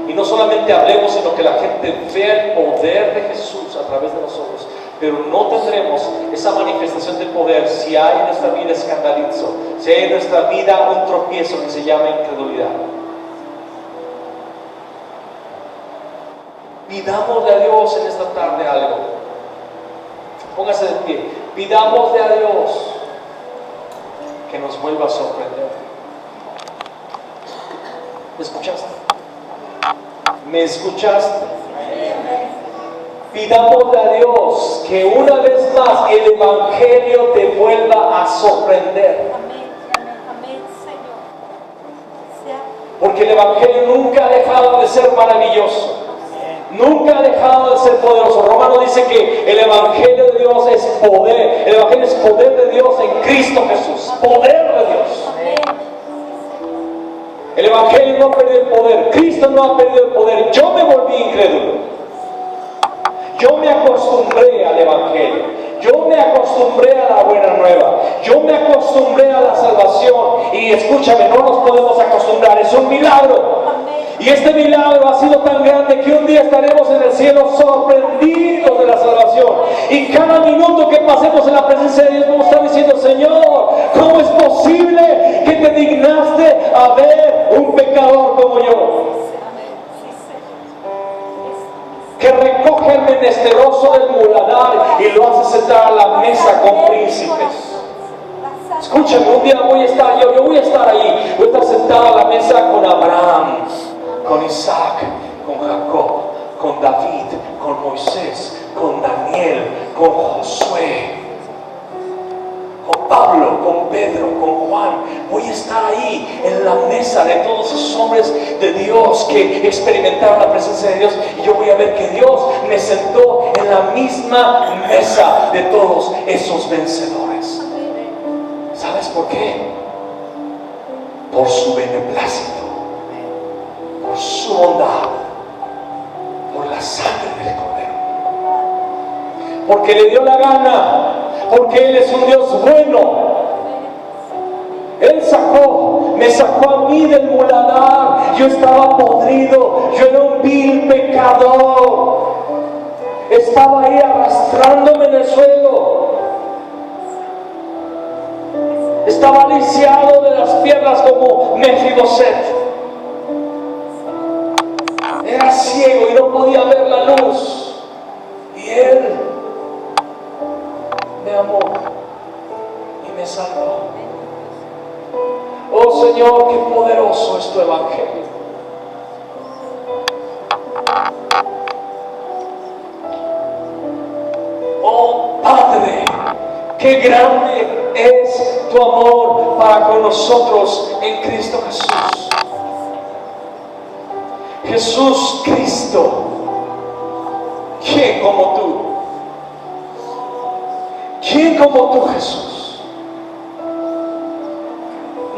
y no solamente hablemos, sino que la gente vea el poder de Jesús a través de nosotros. Pero no tendremos esa manifestación de poder si hay en nuestra vida escandalizo, si hay en nuestra vida un tropiezo que se llama incredulidad. Pidámosle a Dios en esta tarde algo. Póngase de pie. Pidámosle a Dios que nos vuelva a sorprender. ¿Me escuchaste? ¿Me escuchaste? Pidámosle a Dios que una vez más el Evangelio te vuelva a sorprender. Amén, Señor. Porque el Evangelio nunca ha dejado de ser maravilloso. Nunca ha dejado de ser poderoso. Romano dice que el Evangelio de Dios es poder. El Evangelio es poder de Dios en Cristo Jesús. Poder de Dios. El Evangelio no ha perdido el poder. Cristo no ha perdido el poder. Yo me volví incrédulo. Yo me acostumbré al Evangelio. Yo me acostumbré a la buena nueva. Yo me acostumbré a la salvación. Y escúchame, no nos podemos acostumbrar. Es un milagro. Y este milagro ha sido tan grande que un día estaremos en el cielo sorprendidos de la salvación. Y cada minuto que pasemos en la presencia de Dios vamos a estar diciendo: Señor, ¿cómo es posible que te dignaste a ver un pecador como yo? Que recoge el menesteroso del muladar y lo haces sentar a la mesa con príncipes. Escúchame, un día voy a estar, yo voy a estar ahí, voy a estar sentado a la mesa con Abraham, con Isaac, con Jacob, con David, con Moisés, con Daniel, con Josué, con Pablo, con Pedro, con Juan. Voy a estar ahí en la mesa de todos esos hombres de Dios que experimentaron la presencia de Dios, y yo voy a ver que Dios me sentó en la misma mesa de todos esos vencedores. ¿Sabes por qué? Por su beneplácito, por su bondad, por la sangre del Cordero, porque le dio la gana, porque Él es un Dios bueno. Él me sacó a mí del muladar. Yo estaba podrido, yo era un vil pecador, estaba ahí arrastrándome en el suelo. Estaba lisiado de las piernas como Mefiboset. Era ciego y no podía ver la luz. Y Él me amó y me salvó. Oh Señor, qué poderoso es tu evangelio. Oh Padre, qué grande es tu amor para con nosotros en Cristo Jesús. Jesús Cristo, ¿quién como tú? ¿Quién como tú, Jesús?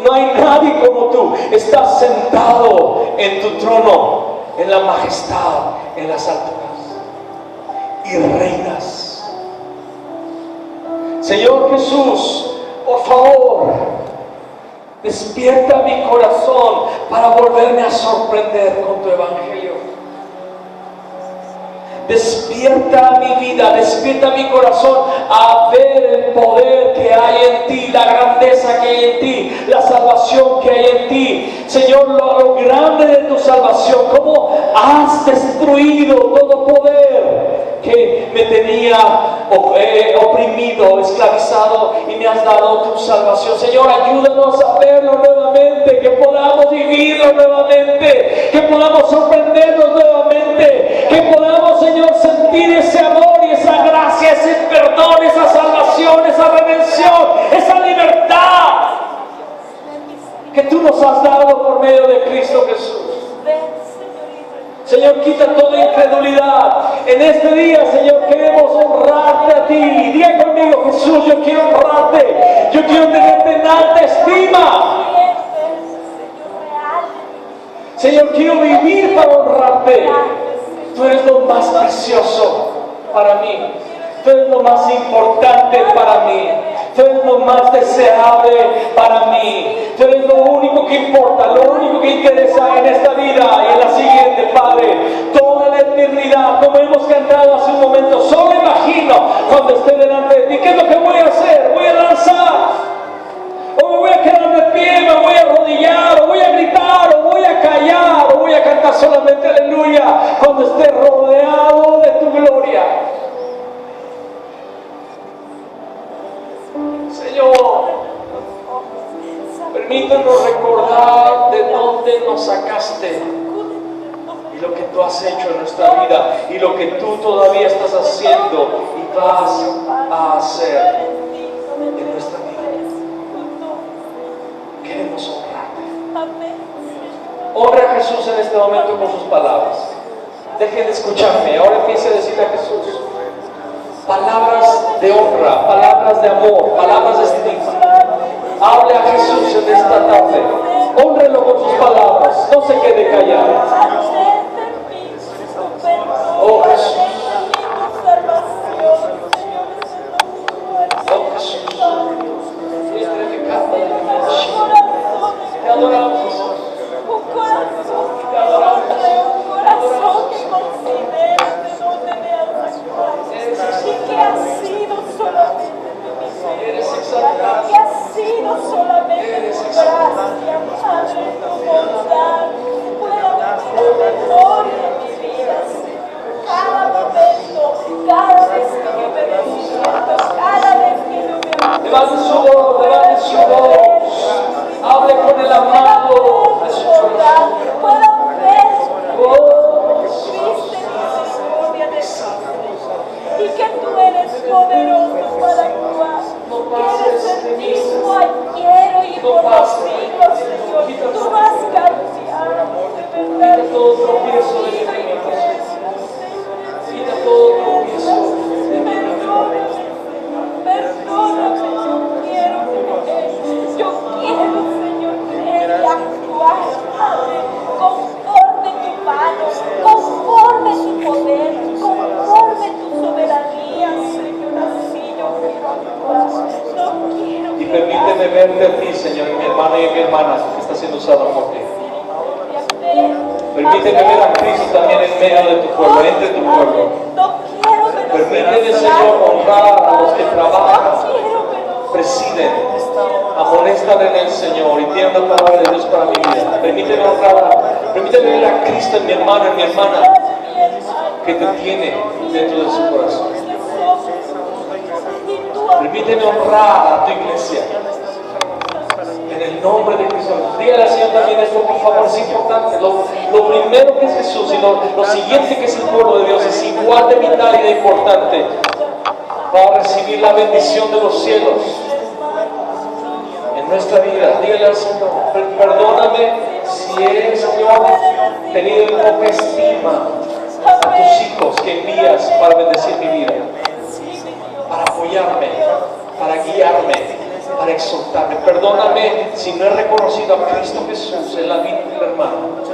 No hay nadie como tú. Estás sentado en tu trono, en la majestad, en las alturas, y reinas. Señor Jesús, por favor, despierta mi corazón para volverme a sorprender con tu evangelio. Despierta mi vida, despierta mi corazón a ver el poder que hay en ti, la grandeza que hay en ti, la salvación que hay en ti. Señor, lo grande de tu salvación, cómo has destruido todo poder que me tenía oprimido, esclavizado, y me has dado tu salvación. Señor, ayúdanos a verlo nuevamente, que podamos vivirlo nuevamente, que podamos sorprendernos nuevamente, que podamos, Señor, sentir ese amor y esa gracia, ese perdón, esa salvación, esa redención, esa libertad que tú nos has dado por medio de Cristo Jesús. Señor, quita toda incredulidad. En este día, Señor, queremos honrarte a ti. Diga conmigo: Jesús, yo quiero honrarte. Yo quiero tenerte en alta estima. Señor, quiero vivir para honrarte. Tú eres lo más precioso para mí. Tú eres lo más importante para mí. Tú eres lo más deseable para mí. Tú eres lo único que importa, lo único que interesa en esta vida y en la siguiente, Padre. Toda la eternidad, como hemos cantado hace un momento, solo imagino cuando esté delante de ti. ¿Qué es lo que voy a hacer? Voy a danzar, o me voy a quedar de pie, me voy a arrodillar, o voy a gritar, o voy a callar, o voy a cantar solamente aleluya cuando esté rodeado de tu gloria. Señor, permítanos recordar de dónde nos sacaste y lo que tú has hecho en nuestra vida y lo que tú todavía estás haciendo y vas a hacer en nuestra vida. Queremos honrarte. Honra a Jesús en este momento con sus palabras. Dejen de escucharme. Ahora empiece a decirle a Jesús palabras de honra, palabras de amor, palabras de estima. Hable a Jesús en esta tarde. Hónrelo con sus palabras. No se quede callado. Oh Jesús. Oh Jesús. Te adoramos, Jesús. Un corazón que considere de dónde me has sacado y que ha sido solamente tu misericordia, que ha sido solamente tu gracia, Padre, tu bondad, pueda venir la memoria en mi vida, Señor, cada momento, está siendo usado por ti. Permíteme ver a Cristo también en medio de tu pueblo, entre tu pueblo. Permíteme, Señor, honrar a los que trabajan, presiden, amonestan en el Señor y tienen la palabra de Dios para mi vida. Permíteme honrar, permíteme ver a Cristo en mi hermano, en mi hermana, que te tiene dentro de su corazón. Permíteme honrar a tu iglesia. En el nombre de Cristo. Dígale al Señor también esto, por favor, es importante. Lo primero que es Jesús y lo siguiente que es el pueblo de Dios es igual de vital y de importante para recibir la bendición de los cielos en nuestra vida. Dígale al Señor, perdóname si he, Señor, tenido poca estima a tus hijos que envías para bendecir mi vida, para apoyarme, para guiarme, para exhortarme. Perdóname si no he reconocido a Cristo Jesús en la vida del hermano.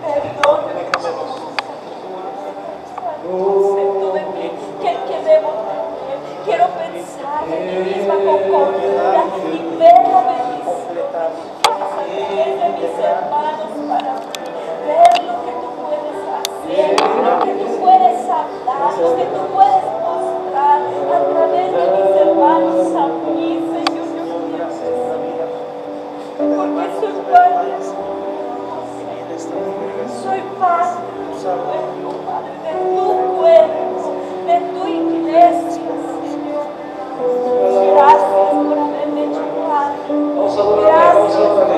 Perdóname, ¿qué debo tener? Quiero pensar en mí misma con cordura y ver la bendición de mis hermanos para ver lo que tú puedes hacer, lo que tú puedes hablar, lo que tú puedes mostrar a través de mis hermanos a mí, Señor. Porque soy parte, soy parte de tu pueblo, Padre, de tu pueblo, de tu iglesia, Señor. Gracias por haberme hecho parte. Vamos a adorar, vamos a adorar.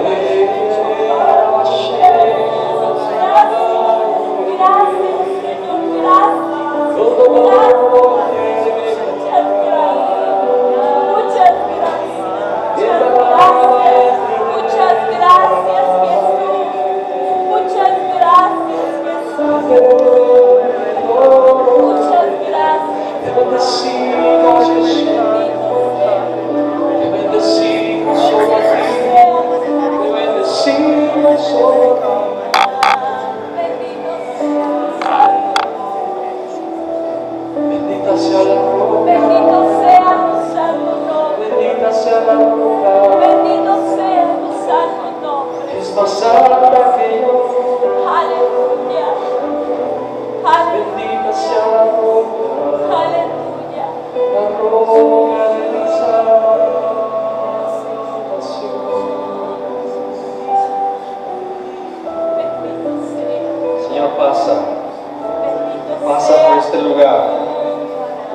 Pasa por este lugar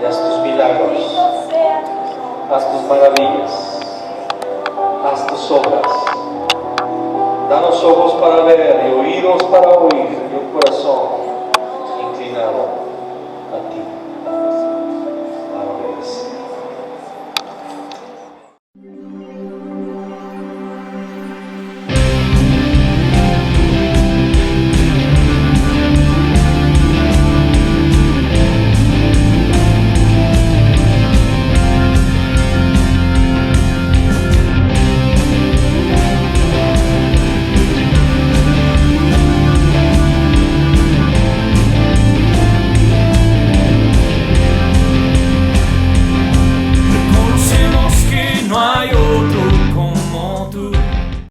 y haz tus milagros, haz tus maravillas, haz tus obras. Danos ojos para ver y oídos para oír y un corazón